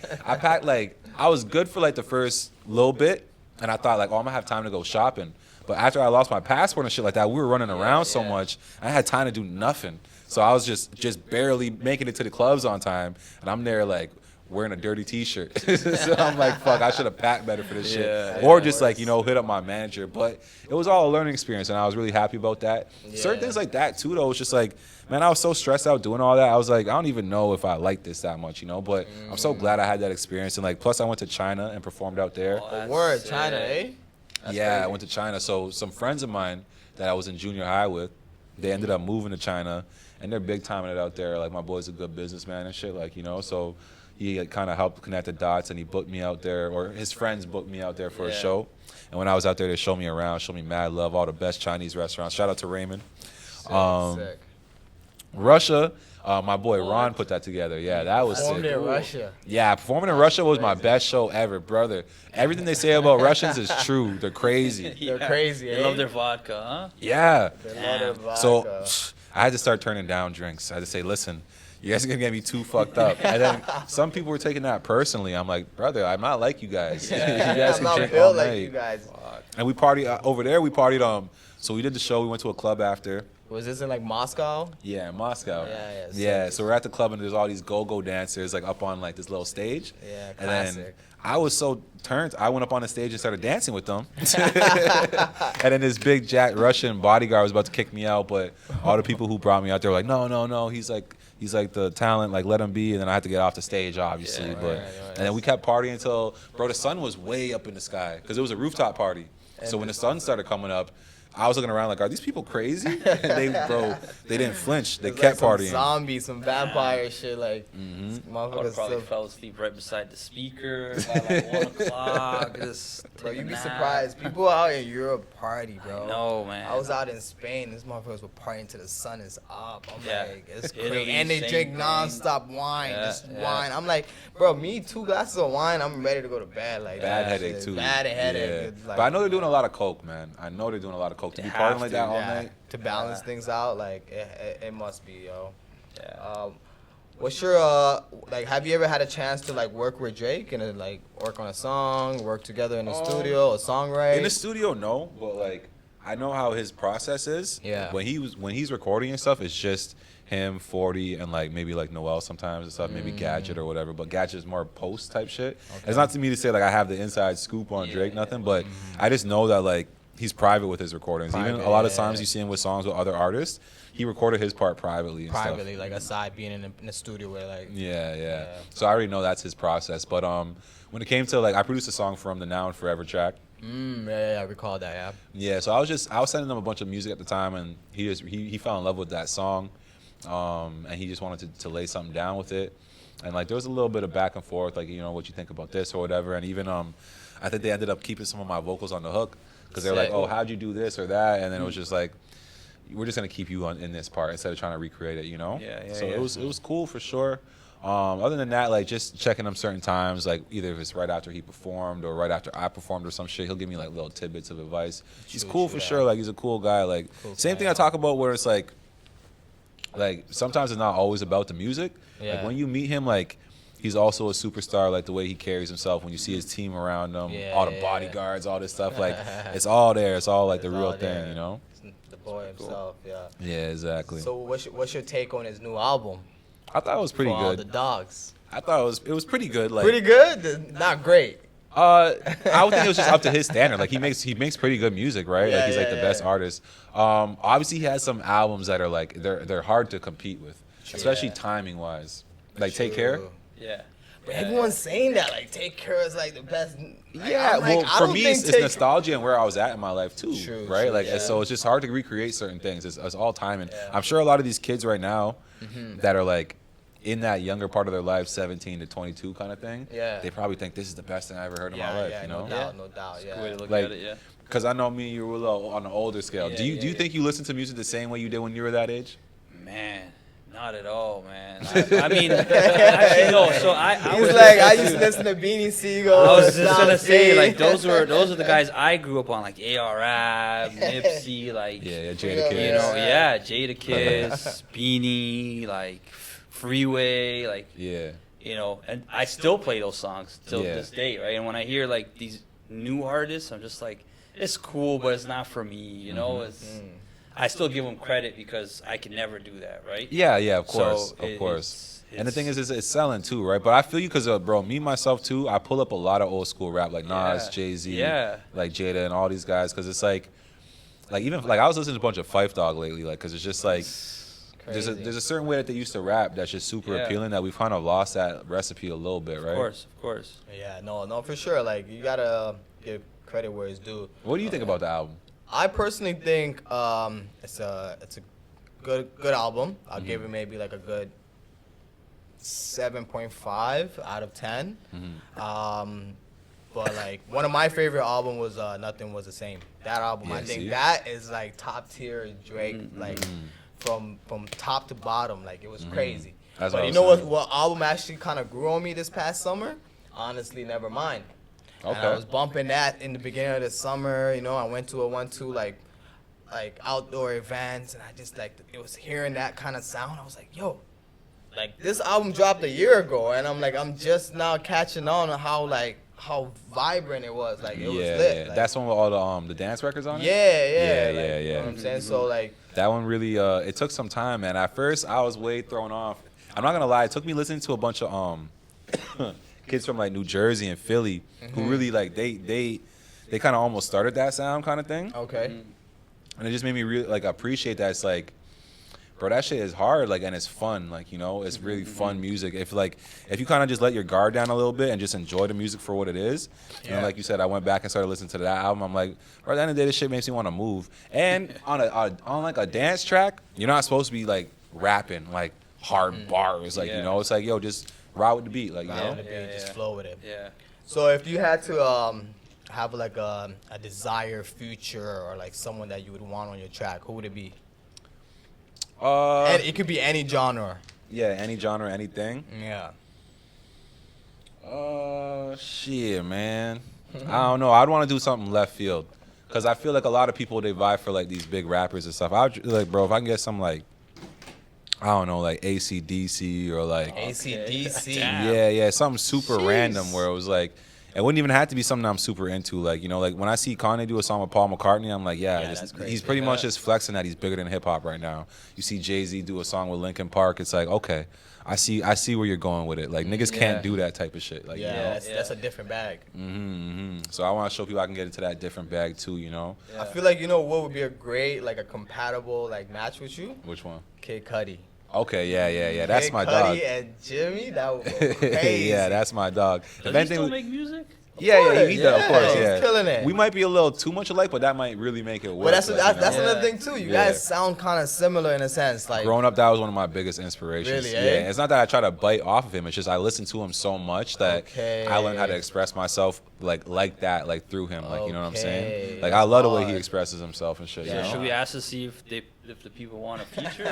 S3: I was good for like the first little bit, and I thought like, oh, I'm gonna have time to go shopping. But after I lost my passport and shit like that, we were running around so much, I had time to do nothing. So I was just barely making it to the clubs on time, and I'm there like wearing a dirty T-shirt. So I'm like, fuck, I should have packed better for this shit. Or just like, hit up my manager. But it was all a learning experience, and I was really happy about that. Certain things like that too, though, it's just like, man, I was so stressed out doing all that. I was like, I don't even know if I like this that much, But I'm so glad I had that experience. And like, plus I went to China and performed out there.
S1: Oh, word, China, eh? That's
S3: Yeah,
S1: crazy.
S3: I went to China. So some friends of mine that I was in junior high with, they ended up moving to China, and they're big timing it out there. Like, my boy's a good businessman and shit, like, so he kind of helped connect the dots, and he booked me out there, or his friends booked me out there for a show. And when I was out there, they showed me around, showed me mad love, all the best Chinese restaurants. Shout out to Raymond.
S1: Sick.
S3: Russia, my boy Ron put that together. Yeah, that was
S1: Performed
S3: sick.
S1: in Russia.
S3: Yeah, performing in Russia was my best show ever, brother. Everything they say about Russians is true. They're crazy.
S1: They're crazy,
S2: They
S1: eh?
S2: love their vodka, huh?
S3: Yeah.
S1: They love their vodka.
S3: So I had to start turning down drinks. I had to say, listen, You guys are gonna get me too fucked up. And then some people were taking that personally. I'm like, brother, I'm not like you guys. You guys
S1: I'm
S3: can
S1: not
S3: drink
S1: built
S3: all
S1: like
S3: night.
S1: you guys.
S3: And we party over there. We partied. So we did the show. We went to a club after.
S1: Was this in like Moscow?
S3: Yeah, in Moscow.
S1: Yeah.
S3: So we're at the club and there's all these go-go dancers like up on like this little stage.
S1: Yeah,
S3: And
S1: classic.
S3: then I was so turned. I went up on the stage and started dancing with them. And then this big Jack Russian bodyguard was about to kick me out, but all the people who brought me out, they were like, no. He's like the talent. Like, let him be. And then I had to get off the stage, obviously.
S2: Yeah,
S3: but and then we kept partying until, bro, the sun was way up in the sky because it was a rooftop party. So when the sun started coming up, I was looking around like, are these people crazy? And they didn't flinch. They
S1: It's
S3: kept
S1: like
S3: partying.
S1: some zombie, some vampire shit. Like,
S2: I would
S1: motherfuckers
S2: probably
S1: still.
S2: fell asleep right beside the speaker by like 1 o'clock. Just
S1: Bro,
S2: take a
S1: you'd be
S2: nap.
S1: surprised. People out in Europe party, bro.
S2: No, man.
S1: I was out in Spain. These motherfuckers were partying till the sun is up. I'm
S2: Yeah.
S1: like, it's
S2: Italy,
S1: crazy. And they
S2: same
S1: drink
S2: thing.
S1: non-stop wine,
S2: Yeah,
S1: just
S2: yeah.
S1: wine. I'm like, bro, me 2 glasses of wine, I'm ready to go to bed. Like
S3: Bad
S1: that
S3: headache
S1: shit.
S3: too.
S1: Bad headache.
S3: Yeah.
S1: It's like-
S3: But I know they're doing a lot of coke, man. I know they're doing a lot of coke. To
S2: They
S3: be
S2: have
S3: partying like
S2: to,
S3: that all
S1: yeah,
S3: night.
S1: to balance
S2: Yeah.
S1: things out, like it must be, yo.
S2: Yeah.
S1: What's your like? Have you ever had a chance to like work with Drake and like work on a song, work together in the studio, a songwrite?
S3: In the studio, no, but like I know how his process is.
S1: Yeah.
S3: When he's recording and stuff, it's just him, 40, and like maybe like Noel sometimes and stuff, maybe Gadget or whatever. But Gadget is more post type shit. It's not to me to say like I have the inside scoop on Drake, nothing, but I just know that like he's private with his recordings. Even
S1: Private,
S3: a lot of
S1: yeah,
S3: times
S1: yeah.
S3: you see him with songs with other artists, he recorded his part privately. And
S1: privately,
S3: stuff.
S1: like aside being in the studio where like.
S3: Yeah. So I already know that's his process. But when it came to like I produced a song from the Now and Forever track.
S1: Yeah, I recall that. Yeah.
S3: Yeah, so I was sending him a bunch of music at the time, and he fell in love with that song, and he just wanted to lay something down with it, and like there was a little bit of back and forth, like what you think about this or whatever, and even I think they ended up keeping some of my vocals on the hook because they're like,
S1: Sick.
S3: oh, how'd you do this or that, and then it was just like, we're just gonna keep you in this part instead of trying to recreate it,
S2: Yeah,
S3: So
S2: yeah.
S3: it was cool for sure. Other than that, like just checking him certain times, like either if it's right after he performed or right after I performed or some shit, he'll give me like little tidbits of advice. He's cool for sure. Like he's a cool guy. Like same thing I talk about where it's like sometimes it's not always about the music.
S1: Yeah.
S3: Like when you meet him, like he's also a superstar. Like the way he carries himself when you see his team around him, all the bodyguards, all this stuff. Like it's all there. It's all like the real
S1: all there.
S3: thing,
S1: It's the boy himself, yeah.
S3: Yeah, exactly.
S1: So what's your take on his new album?
S3: I thought it was pretty
S1: For all
S3: good.
S1: the dogs.
S3: I thought it was pretty good. Like
S1: Pretty good, not great.
S3: I would think it was just up to his standard. Like he makes pretty good music, right?
S1: Yeah,
S3: Like he's like the
S1: yeah,
S3: best
S1: yeah.
S3: artist. Obviously he has some albums that are like they're hard to compete with, especially
S1: Yeah.
S3: timing wise. Like Take Care.
S1: True.
S2: Yeah.
S1: But everyone's saying that like Take Care is like the best. Like,
S3: Yeah,
S1: I'm like,
S3: well,
S1: I
S3: for
S1: don't
S3: me,
S1: think
S3: it's
S1: Take-
S3: nostalgia and where I was at in my life too,
S1: True,
S3: right?
S1: true,
S3: Like,
S1: yeah.
S3: so it's just hard to recreate certain things. It's all timing.
S1: Yeah.
S3: I'm sure a lot of these kids right now that are like in that younger part of their life, 17 to 22 kind of thing.
S1: Yeah.
S3: They probably think this is the best thing I ever heard in
S1: Yeah,
S3: my life.
S1: yeah,
S3: You know,
S1: no doubt, no doubt.
S2: Good way
S1: Yeah.
S2: to look
S3: Like-
S2: at it, yeah.
S3: because I know me and you were a little on the older scale.
S2: Yeah,
S3: do you
S2: yeah,
S3: do you
S2: yeah.
S3: think you listen to music the same way you did when you were that age?
S2: Man, not at all, man. I mean, actually, no. So I
S1: He's
S2: was
S1: like, I used to listen to Beanie Siegel.
S2: I was just gonna say,
S1: Dante.
S2: like, those are the guys I grew up on, like A.R.Rap, Nipsey, like,
S3: Yeah, Jada
S1: Yeah,
S3: Kiss.
S2: you know, yeah, Jada Kiss, Beanie, like Freeway, like,
S3: Yeah.
S2: you know, and I still play those songs till
S3: Yeah.
S2: this day, right? And when I hear like these new artists, I'm just like, it's cool, but it's not for me, you know. It's I still give them credit because I can never do that, right?
S3: Yeah, of course,
S2: So
S3: of course.
S2: it's-
S3: And the thing is, it's selling too, right? But I feel you because, bro, me myself too. I pull up a lot of old school rap, like Nas,
S2: Yeah.
S3: Jay-Z,
S2: Yeah.
S3: like Jada, and all these guys, because it's like even like I was listening to a bunch of Phife Dawg lately, like because it's just like there's a certain way that they used to rap that's just super
S2: Yeah.
S3: appealing that we've kind of lost that recipe a little bit, right?
S2: Of course.
S1: Yeah, no, for sure. Like you gotta give credit where it's due.
S3: What do you think about the album?
S1: I personally think it's a good album. I'll give it maybe like a good 7.5 out of 10. But like one of my favorite album was Nothing Was the Same. That album, I
S3: Yeah,
S1: think
S3: see?
S1: that is like top tier Drake, like from top to bottom. Like it was crazy.
S3: That's
S1: But
S3: what
S1: you
S3: I'm
S1: know
S3: saying.
S1: what album actually kind of grew on me this past summer? Honestly, Nevermind. And I
S3: Okay.
S1: was bumping that in the beginning of the summer. You know, I went to a 1-2 like outdoor events, and I just like it was hearing that kind of sound. I was like, yo, like this album dropped a year ago, and I'm just now catching on how vibrant it was. Like it was lit.
S3: Yeah.
S1: Like,
S3: That's one with all the dance records on it.
S1: Yeah.
S3: Yeah.
S1: You know what I'm saying? So like
S3: That one really it took some time, man. At first I was way thrown off. I'm not gonna lie, it took me listening to a bunch of kids from like New Jersey and Philly who really like they kind of almost started that sound kind of thing.
S1: okay.
S3: And it just made me really like appreciate that. It's like, bro, that shit is hard, like, and it's fun, like, you know, it's really fun music. If you kind of just let your guard down a little bit and just enjoy the music for what it is, and like you said, I went back and started listening to that album. I'm like, bro, at the end of the day, this shit makes me want to move. And on like a dance track, you're not supposed to be like rapping like hard bars, like you know, it's like, yo, just ride with the beat, like you know.
S1: Just flow with it.
S2: Yeah.
S1: So if you had to have like a desired future or like someone that you would want on your track, who would it be? And it could be any genre.
S3: Yeah, any genre, anything.
S1: Yeah.
S3: Shit, man. I don't know. I'd want to do something left field, cause I feel like a lot of people they vie for like these big rappers and stuff. I'd like, bro, if I can get some like, I don't know, like AC/DC or like
S1: AC/DC.
S3: yeah, something super random where it was like, it wouldn't even have to be something I'm super into. Like, you know, like when I see Kanye do a song with Paul McCartney, I'm like,
S1: that's crazy.
S3: he's pretty much just flexing that he's bigger than hip hop right now. You see Jay-Z do a song with Linkin Park, it's like, okay, I see where you're going with it. Like niggas can't do that type of shit. Like, you know?
S1: That's a different bag.
S3: So I want to show people I can get into that different bag too, you know.
S1: I feel like, you know what would be a great, like a compatible like match with you?
S3: Which one?
S1: Kid Cudi.
S3: Okay, yeah. That's
S1: Kid
S3: my
S1: Cudi
S3: dog.
S1: and Jimmy, that would go crazy.
S3: Yeah, that's my dog.
S2: Does he still make music?
S3: Yeah, he does, of course,
S1: he's
S3: yeah.
S1: killing it.
S3: We might be a little too much alike, but that might really make it work.
S1: But that's
S3: like, you know?
S1: that's another thing too. You guys sound kind of similar in a sense. Like
S3: Growing up, that was one of my biggest inspirations.
S1: Really,
S3: Yeah, it's not that I try to bite off of him. It's just I listened to him so much that I learned how to express myself like that, like through him. Like, you know what I'm saying? Like I love the way he expresses himself and shit.
S2: Yeah.
S3: You know?
S2: Should we ask to see if the people want a feature?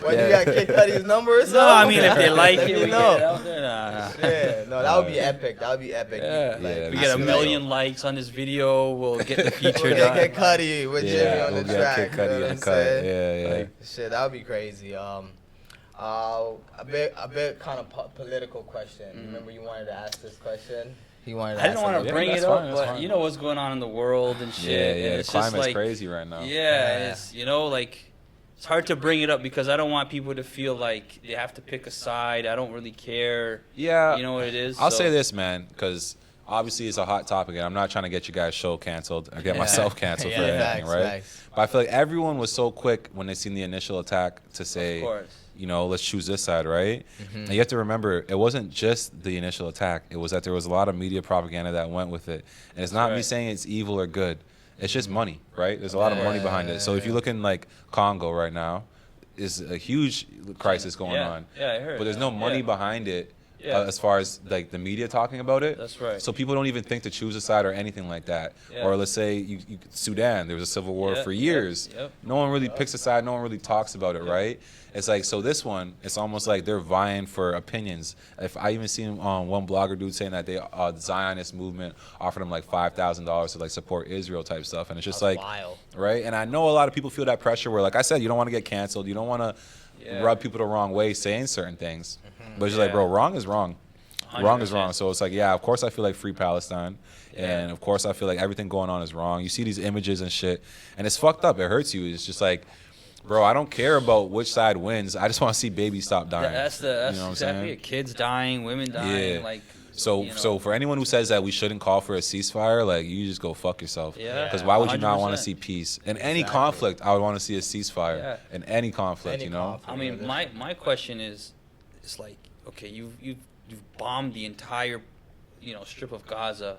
S1: What, you got Kid Cudi's number or something?
S2: No, I mean if they like
S1: Let
S2: it,
S1: me
S2: we
S1: know.
S2: get it out there. Nah.
S1: Yeah, no, that would be epic. That would be epic.
S2: Yeah.
S1: Like,
S2: We
S3: I
S2: get a
S3: see
S2: million likes on this video. We'll get the feature
S1: We'll
S2: done.
S1: get Kid Cudi with Jimmy on
S3: we'll
S1: the
S3: get
S1: track.
S3: Kid
S1: You know
S3: Cudi
S1: what
S3: on
S1: I'm
S3: the cut.
S1: saying?
S3: Yeah.
S1: Like, shit, that would be crazy. A bit kind of political question. Remember you wanted to ask this question? He wanted to
S2: I didn't want to bring it up, but
S3: fine.
S2: you know what's going on in the world and shit.
S3: Yeah,
S2: and
S3: the
S2: it's just
S3: climate's
S2: like,
S3: crazy right now.
S2: Yeah, it's like it's hard to bring it up because I don't want people to feel like they have to pick a side. I don't really care.
S3: Yeah.
S2: You know what it is?
S3: I'll say this, man, because obviously it's a hot topic, and I'm not trying to get you guys' show canceled or get myself canceled for anything, right?
S1: Facts.
S3: But I feel like everyone was so quick when they seen the initial attack to say,
S2: Of course.
S3: you know, let's choose this side, right? And you have to remember, it wasn't just the initial attack. It was that there was a lot of media propaganda that went with it. And it's not me saying it's evil or good. It's just money, right? There's a lot of money behind it. So if you look in, like, Congo right now, is a huge crisis going on.
S2: Yeah, I heard.
S3: But there's no money behind it.
S2: Yeah.
S3: As far as like the media talking about it,
S2: That's right.
S3: So people don't even think to choose a side or anything like that.
S2: Yeah.
S3: Or let's say Sudan, there was a civil war for years.
S2: Yep.
S3: No one really picks a side. No one really talks about it, right? It's like, so this one, it's almost like they're vying for opinions. If I even seen one blogger dude saying that the Zionist movement offered him like $5,000 to like support Israel type stuff, and it's just
S1: That's
S3: like,
S1: wild.
S3: right? And I know a lot of people feel that pressure where, like I said, you don't want to get canceled. You don't want to rub people the wrong way saying certain things. But it's just like, bro, wrong is wrong.
S2: 100%.
S3: Wrong is wrong. So it's like, yeah, of course I feel like free Palestine. And of course I feel like everything going on is wrong. You see these images and shit, and it's fucked up. It hurts you. It's just like, bro, I don't care about which side wins. I just want to see babies stop dying.
S2: That's
S3: you know what I'm
S2: exactly
S3: saying?
S2: it. Kids dying, women dying.
S3: Yeah.
S2: Like,
S3: So,
S2: you know.
S3: so for anyone who says that we shouldn't call for a ceasefire, like, you just go fuck yourself.
S2: Yeah.
S3: Because why would you not want to
S2: 100%.
S3: see peace? In any conflict, I would want to see a ceasefire.
S2: Yeah.
S3: In any conflict, you know?
S2: I mean, my question is, it's like, okay, you've bombed the entire, strip of Gaza.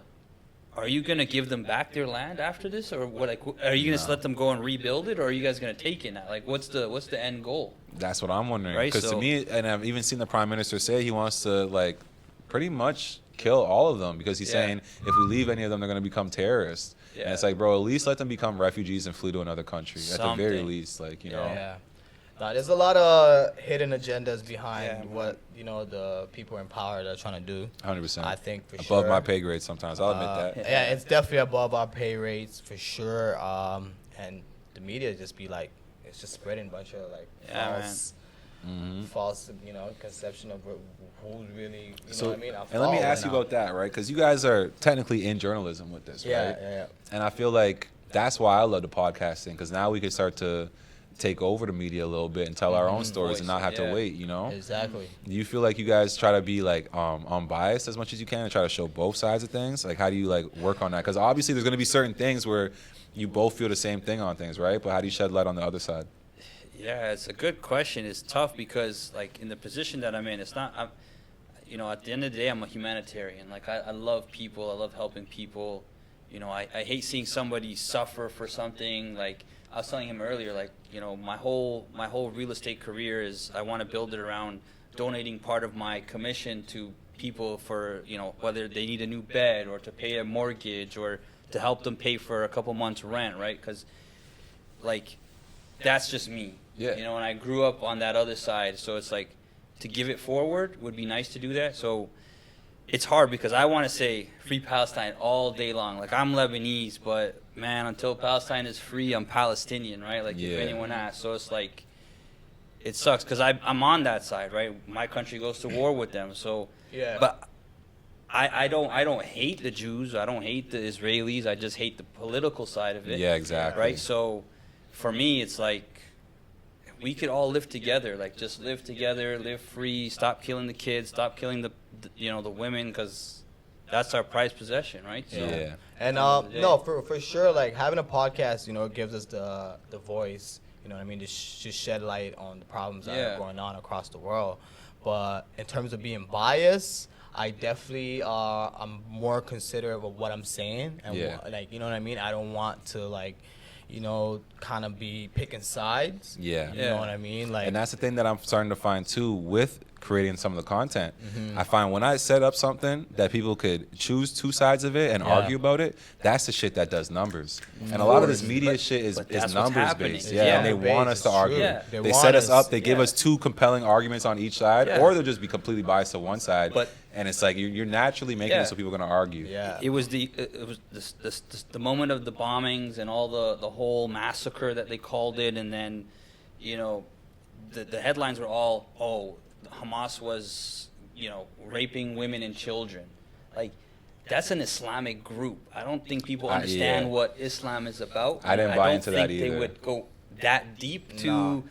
S2: Are you gonna give them back their land after this, or what? Like, are you gonna just let them go and rebuild it, or are you guys gonna take it now? Like, what's the end goal?
S3: That's what I'm wondering.
S2: Right,
S3: Because
S2: so-
S3: to me, and I've even seen the prime minister say he wants to, like, pretty much kill all of them, because he's saying if we leave any of them, they're going to become terrorists.
S2: Yeah.
S3: And it's like, bro, at least let them become refugees and flee to another country. At the very
S2: Something.
S3: least, like, you know.
S1: Yeah. Nah, there's a lot of hidden agendas behind
S2: Yeah,
S1: what the people in power are trying to do.
S3: 100%.
S1: I think for
S3: Above
S1: sure.
S3: my pay grade sometimes. I'll admit that.
S1: Yeah, it's definitely above our pay rates for sure. And the media just be like, it's just spreading a bunch of like
S2: Yeah,
S1: false false, conception of who's really,
S3: So,
S1: know what I mean?
S3: and let me ask you about that, right? Because you guys are technically in journalism with this, right?
S1: Yeah.
S3: And I feel like that's why I love the podcasting, because now we can start to take over the media a little bit and tell our own stories and not have to wait,
S1: Exactly.
S3: Do you feel like you guys try to be like unbiased as much as you can and try to show both sides of things? Like, how do you like work on that? Because obviously there's going to be certain things where you both feel the same thing on things, right? But how do you shed light on the other side?
S2: Yeah, it's a good question. It's tough because, like, in the position that I'm in, it's not, at the end of the day, I'm a humanitarian. Like, I love people. I love helping people. I hate seeing somebody suffer for something. Like, I was telling him earlier, like, my whole real estate career is I want to build it around donating part of my commission to people for, whether they need a new bed or to pay a mortgage or to help them pay for a couple months rent, right? Because, like, that's just me.
S3: Yeah.
S2: And I grew up on that other side, so it's like to give it forward would be nice to do that. So it's hard because I want to say free Palestine all day long. Like, I'm Lebanese, but man, until Palestine is free, I'm Palestinian, right? Like, if anyone asks. So it's like, it sucks because I'm on that side, right? My country goes to war with them. So, but I don't hate the Jews. I don't hate the Israelis. I just hate the political side of it.
S3: Yeah, exactly.
S2: Right? So for me, it's like, we could all live together. Like, just live together, live free, stop killing the kids, stop killing the women, because that's our prized possession, right? So,
S1: yeah. And no, for sure, like, having a podcast, it gives us the voice, to just shed light on the problems that are going on across the world. But in terms of being biased, I definitely I'm more considerate of what I'm saying, and like, you know what I mean? I don't want to, like, kind of be picking sides.
S3: Yeah.
S1: You know what I mean? Like,
S3: and that's the thing that I'm starting to find too with creating some of the content. I find when I set up something that people could choose two sides of it and argue about it, that's the shit that does numbers. And a lot of this media shit is numbers based. Yeah, and they want us to argue.
S2: Yeah.
S3: They set us up, they give us two compelling arguments on each side, or they'll just be completely biased to one side. And it's like you're naturally making it so people are going to argue.
S1: Yeah.
S2: It was the moment of the bombings and all the whole massacre that they called it, and then, the headlines were all, Hamas was, raping women and children. Like, that's an Islamic group. I don't think people understand what Islam is about.
S3: I didn't buy into that either.
S2: I don't think they would go that deep to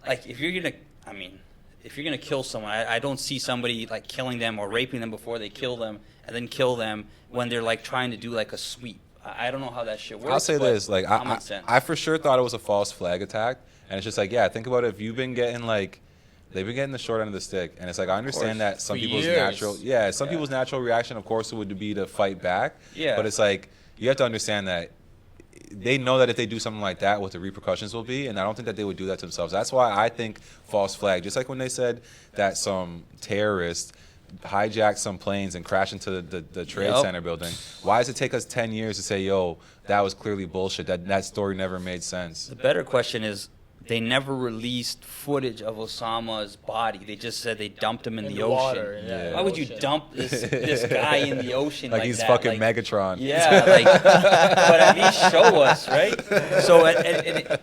S2: like, if you're gonna kill someone, I don't see somebody like killing them or raping them before they kill them and then kill them when they're like trying to do like a sweep. I don't know how that shit works.
S3: I'll say this, like, I for sure thought it was a false flag attack, and it's just like, think about it. If you've been getting like, they've been getting the short end of the stick, and it's like, I understand that some people's people's natural reaction, of course, would be to fight back. Yeah. But it's like, you have to understand that they know that if they do something like that, what the repercussions will be, and I don't think that they would do that to themselves. That's why I think false flag, just like when they said that some terrorist hijacked some planes and crashed into the Trade Center building. Why does it take us 10 years to say, yo, that was clearly bullshit, that story never made sense?
S2: The better question is, they never released footage of Osama's body. They just said they dumped him in the ocean.
S1: Water,
S2: Why would you dump this guy in the ocean like
S3: he's
S2: that?
S3: Fucking Megatron.
S2: Yeah, but at least show us, right? So it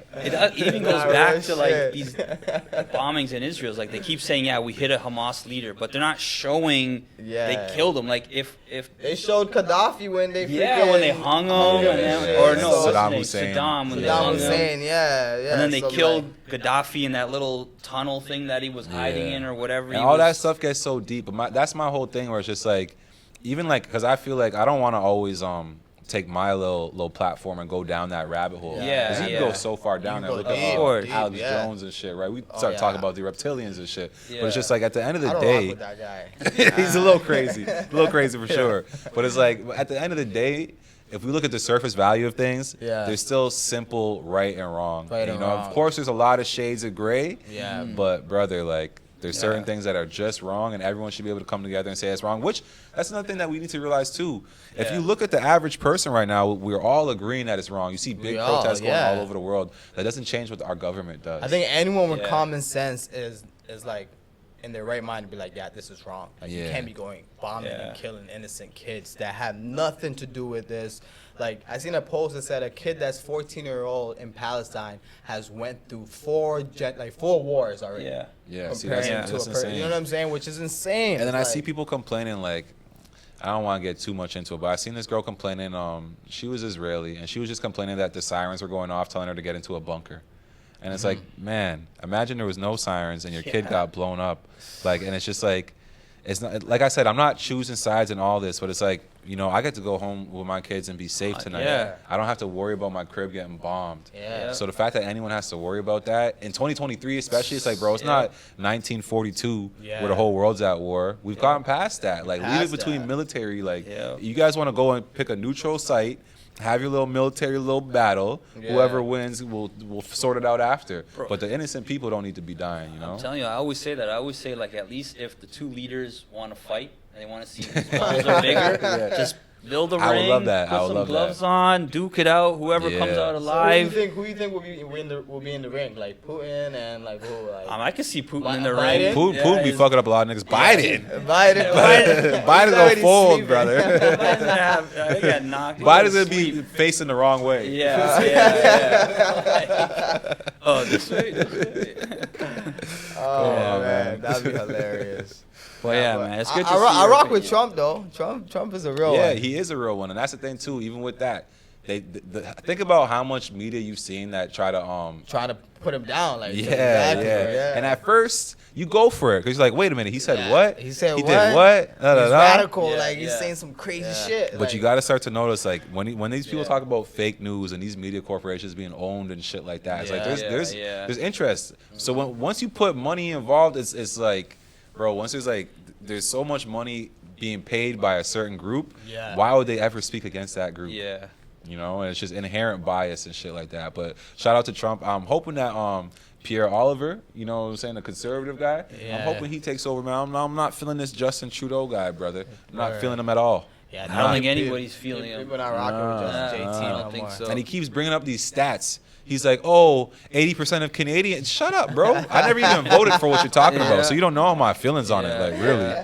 S2: even goes back to like these bombings in Israel. It's like they keep saying, we hit a Hamas leader, but they're not showing they killed him. Like if
S1: they showed Gaddafi when they
S2: when they hung him,
S3: Saddam Hussein.
S1: Saddam Hussein,
S2: and then they killed Gaddafi in that little tunnel thing that he was hiding in or whatever.
S3: And all that stuff gets so deep. But that's my whole thing, where it's just like, even like, because I feel like I don't want to always take my little platform and go down that rabbit hole. Because you can go so far down there. Look at Alex Jones and shit, right? We start talking about the reptilians and shit. But it's just like, at the end of the day,
S1: rock with that guy.
S3: he's a little crazy. A little crazy for sure. But it's like, at the end of the day, if we look at the surface value of things, there's still simple right and wrong. Of course, there's a lot of shades of gray. Yeah. But brother, like, there's certain things that are just wrong, and everyone should be able to come together and say it's wrong. Which, that's another thing that we need to realize too. If you look at the average person right now, we're all agreeing that it's wrong. You see big protests going all over the world. That doesn't change what our government does.
S1: I think anyone with common sense is like, in their right mind to be like, yeah, this is wrong. Like, you
S3: Yeah.
S1: can't be going bombing
S2: Yeah.
S1: and killing innocent kids that have nothing to do with this. Like, I seen a post that said a kid that's 14-year-old in Palestine has went through 4 wars already.
S2: Yeah.
S3: Yeah, see,
S1: Comparing
S3: that's
S1: to a
S3: insane.
S1: you know what I'm saying? Which is insane.
S3: And then I
S1: Like,
S3: see people complaining, like, I don't want to get too much into it, but I seen this girl complaining. She was Israeli, and she was just complaining that the sirens were going off, telling her to get into a bunker. And it's like, man, imagine there was no sirens and your kid got blown up. Like, and it's just like, it's not, like I said, I'm not choosing sides in all this, but it's like, you know, I get to go home with my kids and be safe tonight.
S2: Yeah.
S3: I don't have to worry about my crib getting bombed.
S1: Yeah.
S3: So the fact that anyone has to worry about that in 2023, especially, it's like, bro, it's not 1942
S1: Yeah.
S3: where the whole world's at war. We've gotten past that. Like, leave it
S1: Past
S3: between
S1: that.
S3: military. Like,
S2: Yeah.
S3: you guys want to go and pick a neutral site, have your little military little battle.
S1: Yeah.
S3: Whoever wins, we'll sort it out after. But the innocent people don't need to be dying, you know?
S2: I'm telling you, I always say that. I always say, like, at least if the two leaders want to fight and they want to see whose balls are bigger, just build a
S3: I would
S2: ring,
S3: love that.
S2: put
S3: I would
S2: some
S3: love
S2: gloves
S3: that.
S2: on, duke it out. Whoever comes
S3: Yeah.
S2: out
S3: So
S2: alive.
S1: Who you think will be in the ring? Like Putin and like who? Like
S2: I could see Putin in the
S1: Biden?
S2: ring.
S3: Putin be
S2: he's-
S3: fucking up a lot of niggas. Biden.
S1: Biden.
S3: Biden's gonna
S1: already
S3: fold,
S1: sleeping.
S3: brother.
S2: Biden's gonna have, he got knocked.
S3: Biden's gonna be facing the wrong way.
S2: Yeah. Oh, this way.
S1: Oh
S3: on,
S1: man,
S3: man.
S1: that'd be hilarious.
S2: Well, yeah,
S1: But
S2: man. It's good to
S1: I
S2: see.
S1: rock
S2: everything.
S1: with Trump though. Trump is a real
S3: Yeah,
S1: one.
S3: he is a real one, and that's the thing too. Even with that, think about how much media you've seen that try to
S1: Trying to put him down. Like
S3: Yeah,
S1: exactly,
S3: yeah. And at first, you go for it because you're like, wait a minute, he said
S1: Yeah.
S3: what?
S1: He said
S3: he
S1: what?
S3: did what? Da, da,
S1: He's
S3: da.
S1: radical.
S2: Yeah,
S1: like he's
S2: yeah.
S1: saying some crazy
S2: Yeah.
S1: shit.
S3: But
S1: like,
S3: you got to start to notice, like, when these people
S1: Yeah.
S3: talk about fake news and these media corporations being owned and shit like that, it's like
S1: Yeah.
S3: there's interest. So once you put money involved, it's like, bro, once there's so much money being paid by a certain group,
S1: Yeah.
S3: why would they ever speak against that group?
S2: Yeah.
S3: You know, and it's just inherent bias and shit like that. But shout out to Trump. I'm hoping that Pierre Oliver, you know what I'm saying, the conservative guy,
S1: Yeah.
S3: I'm hoping he takes over, man. I'm not feeling this Justin Trudeau guy, brother. I'm not
S1: Right.
S3: feeling him at all.
S1: yeah,
S2: I don't think anybody's feeling him.
S1: People not rocking with
S3: Nah,
S1: Justin JT
S2: I
S1: no
S2: don't think
S1: more.
S2: so.
S3: And he keeps bringing up these stats. He's like, oh, 80% of Canadians. Shut up, bro. I never even voted for what you're talking
S2: Yeah.
S3: about, so you don't know all my feelings on it.
S2: Yeah.
S3: Like, really.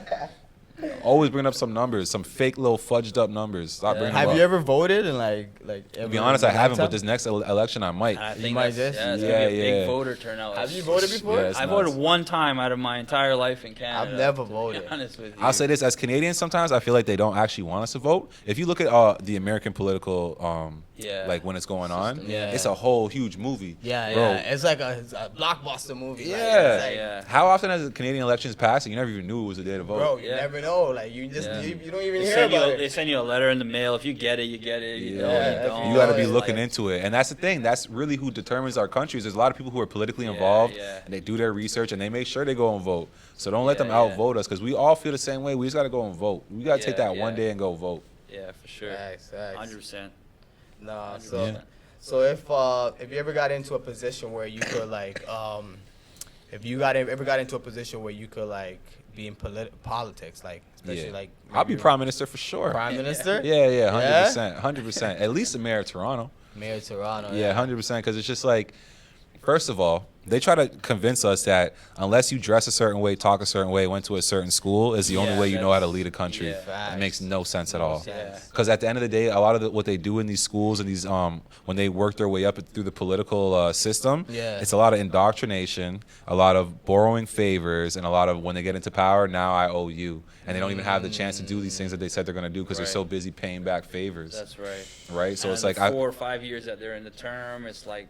S3: Always bring up some numbers, some fake little fudged up numbers. Stop
S2: Yeah.
S3: bringing
S1: Have
S3: them
S1: you
S3: up.
S1: ever voted and like?
S3: To be honest, I haven't, but this next election I might.
S2: I
S1: You
S2: think
S1: might
S2: that's,
S1: just-
S2: it's gonna be a
S3: Yeah,
S2: big
S3: yeah.
S2: voter turnout.
S1: Have you voted before?
S3: Yeah, it's
S2: I
S3: nuts.
S2: voted one time out of my entire life in Canada.
S1: I've never
S2: to be
S1: voted.
S2: honest with you.
S3: I'll say this: as Canadians, sometimes I feel like they don't actually want us to vote. If you look at the American political,
S2: Yeah.
S3: like when it's going on,
S2: System,
S1: yeah.
S3: it's a whole huge movie.
S1: Yeah,
S3: Bro,
S1: yeah. It's like it's a blockbuster movie. Like,
S3: Yeah.
S1: it's like,
S2: Yeah.
S3: How often has the Canadian elections passed and you never even knew it was the day to vote?
S1: Bro, you
S2: Yeah.
S1: never know. Like you just
S2: Yeah.
S1: you don't even
S2: They
S1: hear
S2: send, you,
S1: about
S2: they
S1: it.
S2: send you a letter in the mail. If you get it, you get it. You don't,
S1: Yeah,
S2: you don't.
S3: You got to be
S1: it's
S3: looking
S1: like-
S3: into it, and that's the thing. That's really who determines our countries. There's a lot of people who are politically
S2: Yeah,
S3: involved,
S2: yeah.
S3: and they do their research and they make sure they go and vote. So don't let them
S2: Yeah, yeah.
S3: outvote us, because we all feel the same way. We just got to go and vote. We got to take
S2: Yeah,
S3: that one
S2: yeah.
S3: day and go vote.
S2: Yeah, for sure.
S1: Facts, facts.
S2: 100%.
S1: Nah,
S2: 100%.
S1: so if you ever got into a position where you could like if you ever got into a position where you could like be in politics, like especially like
S3: I'll be
S1: maybe
S3: prime minister for sure.
S1: prime minister.
S3: Yeah, 100%, 100%. At least the mayor of Toronto.
S1: Mayor of Toronto.
S3: Yeah, 100%. Because it's just like, first of all, they try to convince us that unless you dress a certain way, talk a certain way, went to a certain school, is the only
S2: Yeah,
S3: way you know how to
S2: that's-
S3: lead a country.
S2: yeah.
S3: It makes no sense at
S1: No
S3: all.
S1: sense.
S3: Because at the end of the day, a lot of what they do in these schools and these when they work their way up through the political system,
S1: Yeah.
S3: it's a lot of indoctrination, a lot of borrowing favors, and a lot of when they get into power, now I owe you, and they don't even have the chance to do these things that they said they're going to do because they're
S2: Right.
S3: so busy paying back favors.
S2: That's right.
S3: Right? So
S2: And
S3: it's like
S2: the 4 or 5 years that they're in the term, it's like,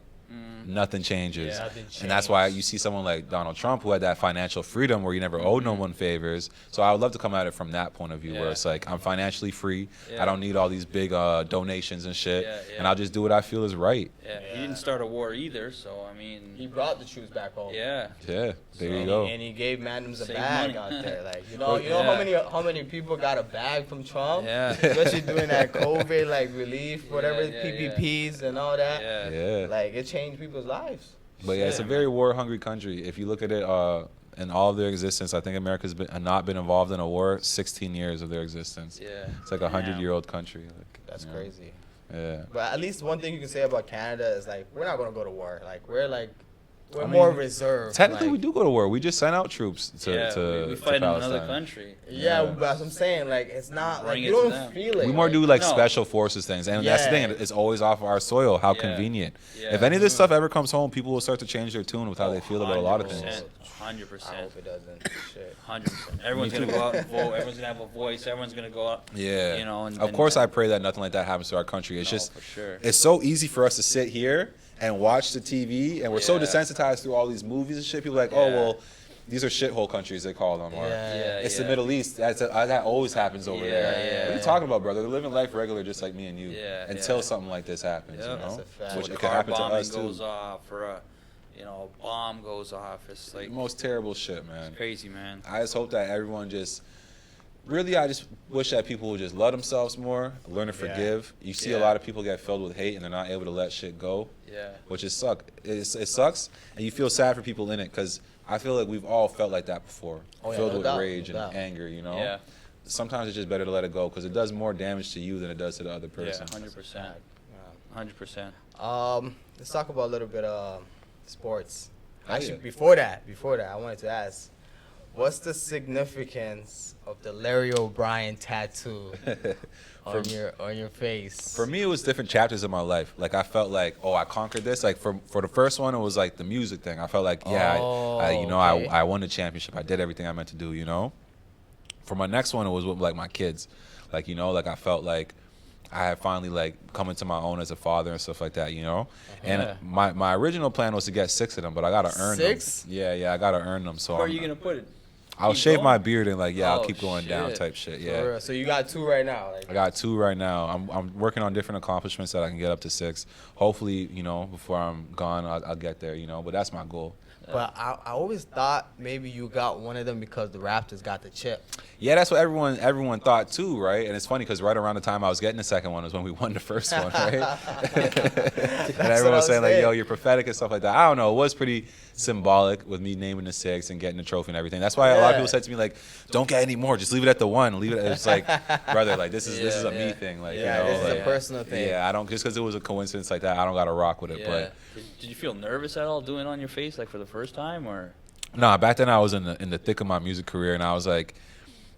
S3: nothing changes.
S2: Yeah.
S1: Nothing
S3: And that's why you see someone like Donald Trump who had that financial freedom where you never owed no one favors. So I would love to come at it from that point of view where
S2: Yeah.
S3: it's like I'm financially free.
S2: Yeah.
S3: I don't need all these big donations and shit.
S2: Yeah, yeah.
S3: And I'll just do what I feel is right.
S2: yeah, he didn't start a war either, so I
S1: He
S2: mean,
S1: brought the shoes back home.
S2: yeah.
S3: Yeah, there you
S1: And
S3: go.
S1: He you gave Mandems a
S2: Save
S1: bag
S2: money.
S1: out there. Like you
S3: Oh,
S1: know
S2: Yeah.
S1: how many people got a bag from Trump?
S2: Yeah.
S1: Especially doing that COVID like relief, whatever
S2: Yeah, yeah,
S1: PPPs and all that.
S2: Yeah.
S3: Yeah.
S1: Like it changed people's lives.
S3: But yeah, it's a
S2: Yeah,
S3: very war-hungry country. If you look at it in all of their existence, I think America's not been involved in a war 16 years of their existence.
S2: Yeah.
S3: It's like a 100-year-old country. Like,
S1: That's
S3: you know.
S1: crazy.
S3: Yeah.
S1: But at least one thing you can say about Canada is like we're not gonna go to war. Like we're like we're more reserved.
S3: Technically,
S1: like,
S3: we do go to war. We just sent out troops to
S2: we fight in
S3: Palestine.
S2: another country.
S1: Yeah, but that's what I'm saying. Like, it's not like
S2: Bring
S1: you
S2: it to
S1: don't
S2: them.
S1: feel it.
S3: We more
S1: like,
S3: do like
S2: No.
S3: special forces things, and that's the thing.
S1: Yeah.
S3: It's always off our soil. How
S2: Yeah.
S3: convenient.
S2: Yeah.
S3: If any of this stuff ever comes home, people will start to change their tune with how they feel about a lot of things.
S2: 100%.
S1: I hope it doesn't. Shit.
S2: 100%. Everyone's gonna go out and vote. Everyone's gonna have a voice. Everyone's gonna go out.
S3: Yeah.
S2: You know. And,
S3: Of course, I pray that nothing like that happens to our country. It's just,
S2: for sure.
S3: it's so easy for us to sit here and watch the TV, and we're so
S2: Yeah.
S3: desensitized through all these movies and shit. People are like, oh
S2: Yeah.
S3: well, these are shithole countries they call them. Or,
S1: Yeah.
S3: it's the Middle East. That always happens over there.
S2: Yeah,
S3: What are you talking about, brother? They're living life regular, just like me and you.
S2: Yeah,
S3: Until
S2: yeah.
S3: something like this happens,
S2: Yeah.
S3: you know,
S1: That's a fact.
S3: which
S2: When
S3: it
S2: a
S3: can
S2: car
S3: happen to
S2: bombing
S3: us
S2: goes
S3: too.
S2: off, or a bomb goes off. It's like
S3: The most terrible shit, man.
S2: crazy, man.
S3: I just hope that everyone just. Really, I just wish that people would just love themselves more, learn to forgive. You see a
S2: Yeah.
S3: lot of people get filled with hate and they're not able to let shit go,
S2: Yeah.
S3: which is it sucks, and you feel sad for people in it because I feel like we've all felt like that before,
S1: Oh, yeah,
S3: filled
S1: no
S3: with
S1: doubt,
S3: rage
S1: no
S3: and
S1: doubt.
S3: anger, you know?
S2: Yeah.
S3: Sometimes it's just better to let it go because it does more damage to you than it does to the other
S2: Yeah.
S3: person.
S2: 100%. 100%.
S1: Let's talk about a little bit of sports.
S3: Oh,
S1: Actually,
S3: yeah.
S1: before that, I wanted to ask, what's the significance of the Larry O'Brien tattoo on your face?
S3: For me, it was different chapters of my life. Like I felt like, oh, I conquered this. Like for the first one, it was like the music thing. I felt like, yeah,
S1: okay.
S3: I won the championship. I did everything I meant to do. You know. For my next one, it was with like my kids. Like like I felt like I had finally like come into my own as a father and stuff like that. You know. And my original plan was to get 6 of them, but I gotta earn
S1: 6?
S3: them. Yeah, I gotta earn them. So
S2: Where are you gonna put it?
S3: I'll
S2: keep
S3: shave
S2: going?
S3: my beard and like I'll
S2: Oh,
S3: keep going down
S2: shit.
S3: type shit.
S1: For
S3: Yeah.
S1: real. So you got 2 right now. Like,
S3: I got 2 right now. I'm working on different accomplishments that I can get up to 6. Hopefully, before I'm gone, I'll get there. But that's my goal.
S1: but I always thought maybe you got one of them because the Raptors got the chip.
S3: Yeah, that's what everyone thought too, right? And it's funny because right around the time I was getting the second one was when we won the first one, right? And everyone was saying like, "Yo, you're prophetic" and stuff like that. I don't know. It was pretty symbolic with me naming the 6 and getting the trophy and everything. That's why a lot of people said to me like, "Don't get any more. Just leave it at the 1. Leave it." It's like, brother, like this is a me thing. Like,
S1: this is
S3: like,
S1: a personal thing.
S3: Yeah, I don't just because it was a coincidence like that. I don't got to rock with it.
S2: Yeah.
S3: But
S2: Did you feel nervous at all doing it on your face like for the first time or?
S3: no, back then I was in the thick of my music career, and I was like,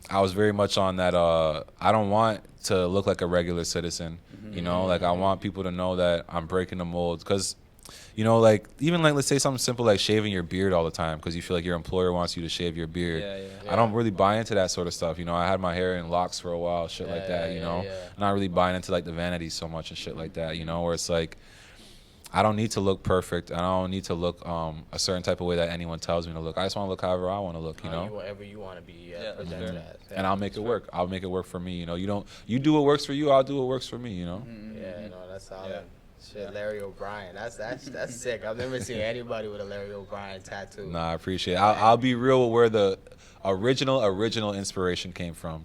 S3: I was very much on that. I don't want to look like a regular citizen, Like I want people to know that I'm breaking the molds, because, like even like let's say something simple like shaving your beard all the time because you feel like your employer wants you to shave your beard.
S2: Yeah.
S3: I don't really buy into that sort of stuff. I had my hair in locks for a while, shit like that. Not really buying into like the vanity so much and shit like that. Where it's like, I don't need to look perfect. I don't need to look a certain type of way that anyone tells me to look. I just want to look however I want to look,
S1: Whatever you want to be presented as.
S3: And I'll make it work. I'll make it work for me. You do what works for you. I'll do what works for me.
S1: Yeah, no, that's solid. Shit, Larry O'Brien. That's sick. I've never seen anybody with a Larry O'Brien tattoo.
S3: Nah, I appreciate it. I'll be real with where the original inspiration came from.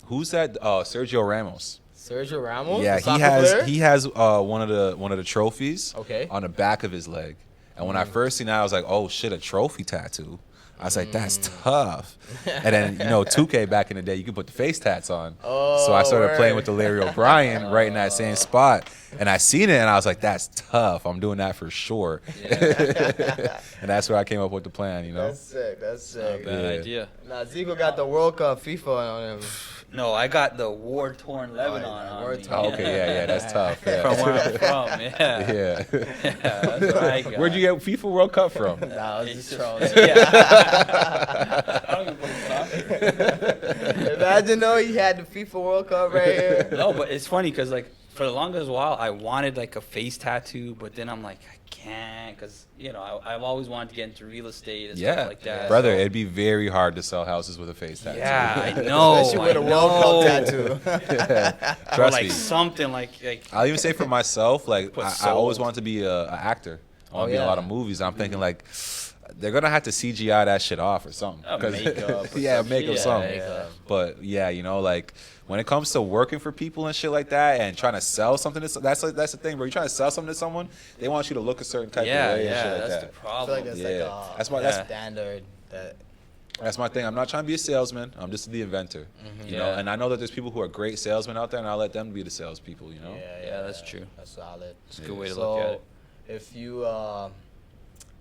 S3: Who's that? Sergio Ramos.
S1: Sergio Ramos?
S3: Yeah,
S1: the soccer player?
S3: he has one of the trophies
S1: Okay.
S3: on the back of his leg. And when I first seen that, I was like, oh shit, a trophy tattoo. I was like, that's tough. And then 2K back in the day, you could put the face tats on. So I started playing with the Larry O'Brien right in that same spot. And I seen it and I was like, that's tough. I'm doing that for sure. And that's where I came up with the plan,
S1: That's sick.
S2: Bad idea.
S1: Now, Zico got the World Cup FIFA on him.
S2: No, I got the war-torn Lebanon on me.
S1: war-torn.
S3: Oh, okay, yeah, that's tough. Yeah.
S2: From where I'm from, yeah.
S3: Yeah.
S2: That's what I got.
S3: Where'd you get FIFA World Cup from?
S1: Nah, I was just trolling.
S2: Yeah. I don't even play soccer.
S1: Imagine though he had the FIFA World Cup right here.
S2: No, but it's funny because like for the longest while I wanted like a face tattoo, but then I'm like I can't because I've always wanted to get into real estate and stuff like that.
S3: Brother,
S2: so.
S3: it'd be very hard to sell houses with a face tattoo.
S2: Yeah, I know.
S1: Especially with a World Cup tattoo.
S3: Yeah.
S2: Or
S3: Trust
S2: like
S3: me.
S2: something like
S3: I'll even say for myself, like
S2: Put
S3: I always
S2: soul.
S3: wanted to be an actor. I want to be in a
S1: yeah.
S3: lot of movies. I'm thinking like they're gonna have to CGI that shit off or something.
S2: Oh,
S3: 'Cause-
S2: makeup or
S3: yeah,
S2: some
S3: makeup
S2: shit.
S3: something.
S2: Yeah.
S3: But yeah, like when it comes to working for people and shit like that and trying to sell something, that's the thing, bro. You're trying to sell something to someone, they want you to look a certain type of way and shit like
S2: that's
S3: that.
S2: the
S1: I feel
S2: problem.
S1: like that's
S3: Yeah.
S1: like
S3: That's
S1: standard.
S3: That's my thing. I'm not trying to be a salesman. I'm just the inventor. You know,
S2: Yeah.
S3: and I know that there's people who are great salesmen out there, and I'll let them be the salespeople.
S2: Yeah, that's true.
S1: That's solid.
S2: It's a good way to
S1: So,
S2: look at it.
S1: if you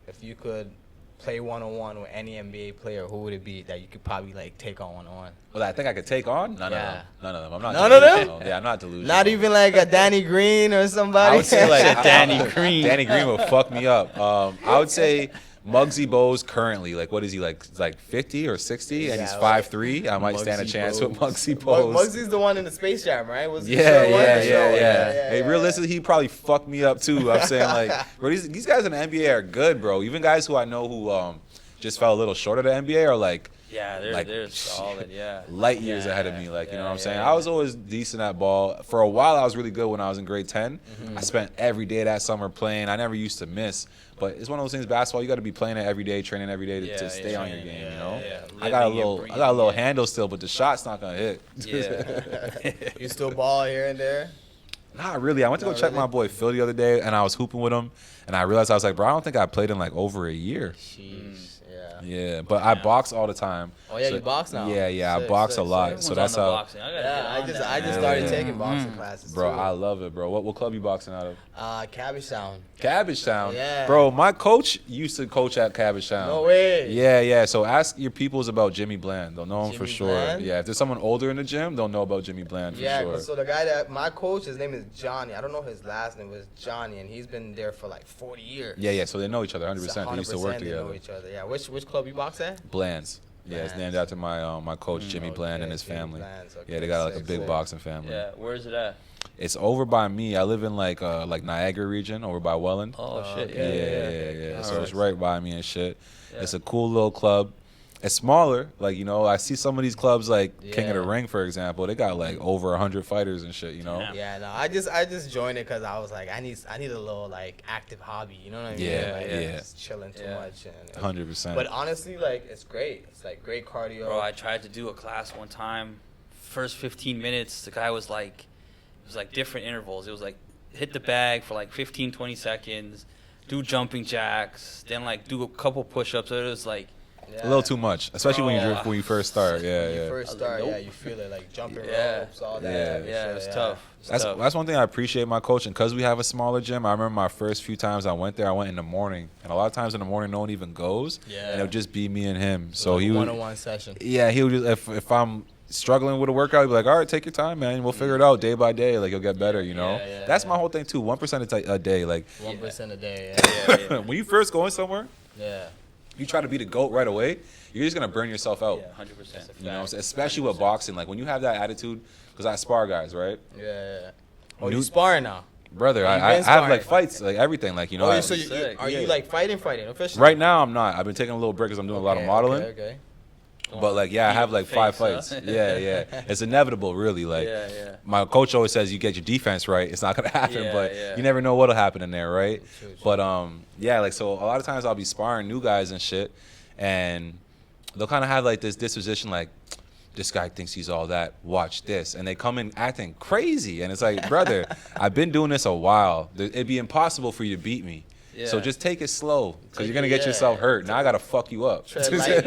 S1: if you could play one-on-one with any NBA player, who would it be that you could probably like take on one-on-one?
S3: Well, I think I could take on none of
S1: Yeah.
S3: them. None of them. I'm not.
S1: None of them?
S3: delusional. Yeah, I'm not delusional.
S1: Not even like a Danny Green or somebody.
S3: I would say like
S2: Danny Green.
S3: Danny Green would fuck me up. I would say Muggsy Bogues currently, like, what is he like 50 or 60, and he's
S1: Yeah,
S3: 5'3". I might stand a
S1: Muggsy
S3: chance with
S1: Bogues.
S3: Muggsy Bogues.
S1: Muggsy's the one in the Space Jam, right? Was the
S3: Yeah,
S1: short one?
S3: yeah,
S1: The short
S3: yeah,
S1: one.
S3: yeah. Hey, realistically, he probably fucked me up too. I'm saying like, bro, these guys in the NBA are good, bro. Even guys who I know who just fell a little short of the NBA are like
S2: Yeah, they're
S3: like,
S2: they're solid. Yeah.
S3: light years
S2: Yeah,
S3: ahead of me. Like, you know what I'm
S2: yeah,
S3: saying?
S2: yeah.
S3: I was always decent at ball. For a while, I was really good when I was in grade 10. I spent every day that summer playing. I never used to miss. But it's one of those things, basketball, you got to be playing it every day, training every day to stay on your game, you know?
S2: Yeah.
S3: I got a
S2: Living and
S3: little
S2: breathing, yeah.
S3: handle still, but the shot's not going to hit.
S2: Yeah.
S1: You still ball here and there?
S3: Not really. I went to go
S1: Not
S3: check
S1: really?
S3: my boy Phil the other day, and I was hooping with him, and I realized I was like, bro, I don't think I played in like over a year.
S1: Sheesh, yeah.
S3: Yeah, but I box all the time.
S1: Oh yeah,
S3: So-
S1: you box now?
S3: Yeah, I
S1: Sick,
S3: box
S1: sick,
S3: a lot.
S1: sick.
S3: So
S2: Everyone's
S3: that's
S2: on the
S3: how,
S2: boxing. I gotta get
S1: Yeah,
S2: on
S1: I just
S2: that.
S1: started
S3: Yeah.
S1: taking boxing classes
S3: bro,
S1: too.
S3: I love it, bro. What club you boxing out of?
S1: Cabbage Town.
S3: Cabbage Town.
S1: Yeah.
S3: Bro, my coach used to coach at Cabbage Town.
S1: No way.
S3: Yeah. So ask your peoples about Jimmy Bland. They'll know him for
S1: Jimmy
S3: sure.
S1: Bland?
S3: Yeah, if there's someone older in the gym, they'll know about Jimmy Bland for
S1: Yeah,
S3: sure.
S1: so the guy that my coach, his name is Johnny. I don't know his last name, was Johnny, and he's been there for like 40 years.
S3: Yeah. So they know each other 100%.
S1: It's
S3: They used to work
S1: 100% they know
S3: together.
S1: each other. Yeah. Which club you box at?
S3: Bland's. Yeah, it's named after my my coach Jimmy Bland and
S1: Okay,
S3: his
S1: Jimmy
S3: family.
S1: Bland's, okay,
S3: Yeah, they got like a
S1: sick,
S3: big
S1: sick.
S3: boxing family.
S2: Yeah. Where's it at?
S3: It's over by me. I live in like Niagara region, over by Welland.
S2: Oh shit.
S3: Yeah. So it's
S1: Alright.
S3: right by me and shit.
S2: Yeah.
S3: It's a cool little club. It's smaller, like, you know, I see some of these clubs like King of the
S1: Yeah.
S3: Ring, for example. They got like over 100 fighters and shit, you know.
S2: Yeah.
S1: Yeah, no, I just joined it because I was like, I need a little like active hobby, you know what I mean?
S3: Yeah,
S1: like,
S3: yeah.
S1: Just chilling too
S2: Yeah.
S1: much. And
S3: 100%.
S1: But honestly, like, it's great. It's like great cardio.
S2: Bro, I tried to do a class one time. First 15 minutes, the guy was like, it was like different intervals. It was like hit the bag for like 15, 20 seconds, do jumping jacks, then like do a couple push-ups. So it was like,
S1: Yeah.
S3: a little too much, especially when
S2: Bro.
S3: when you first start. Yeah,
S1: When you
S3: yeah.
S1: first
S2: I was
S1: start,
S2: like,
S1: yeah,
S2: nope.
S1: you feel it, like jumping
S2: Yeah.
S1: ropes, all that.
S3: Yeah.
S1: type of
S2: yeah,
S1: shit,
S2: it was
S1: yeah.
S2: tough. It was tough.
S3: That's one thing I appreciate my coaching, because we have a smaller gym. I remember my first few times I went there, I went in the morning, and a lot of times in the morning no one even goes,
S1: Yeah.
S3: and it would just be me and him. So
S1: Like
S3: he
S1: a
S3: would,
S1: one-on-one session.
S3: yeah, he would just, if I'm struggling with a workout, he'd be like, all right, take your time, man. We'll figure it out day by day. Like, you'll get better, you know?
S1: Yeah,
S3: That's my whole thing, too. 1% a day. Like,
S1: 1% a day.
S2: Yeah.
S3: when you first going somewhere,
S1: Yeah.
S3: you try to be the GOAT right away, you're just going to burn yourself out.
S2: Yeah, 100%.
S3: You know, especially with boxing. Like, when you have that attitude, because I spar guys, right?
S1: Yeah. Oh,
S3: New-
S1: you sparring now?
S3: Brother,
S1: Oh, you
S3: I
S1: been
S3: have, like,
S1: sparring?
S3: fights, like, everything. Like, you know,
S1: Oh, so
S2: Sick.
S1: are
S3: Yeah.
S1: you like fighting officially?
S3: right now I'm not. I've been taking a little break because I'm doing a lot of modeling.
S1: Okay.
S3: But, like, yeah, I have, like, 5
S2: Face, huh?
S3: fights. Yeah. It's inevitable, really. Like,
S2: Yeah.
S3: my coach always says you get your defense right, it's not gonna happen.
S2: Yeah,
S3: but
S2: yeah.
S3: you never know what'll happen in there, right?
S1: True.
S3: But yeah, like, so a lot of times I'll be sparring new guys and shit, and they'll kind of have like this disposition, like, this guy thinks he's all that, watch this, and they come in acting crazy, and it's like, brother, I've been doing this a while. It'd be impossible for you to beat me. So
S2: Yeah.
S3: just take it slow, because
S1: Take
S3: you're gonna
S1: it,
S3: get
S1: yeah.
S3: yourself hurt. Now I gotta fuck you up.
S1: Tread
S3: You know
S1: lightly,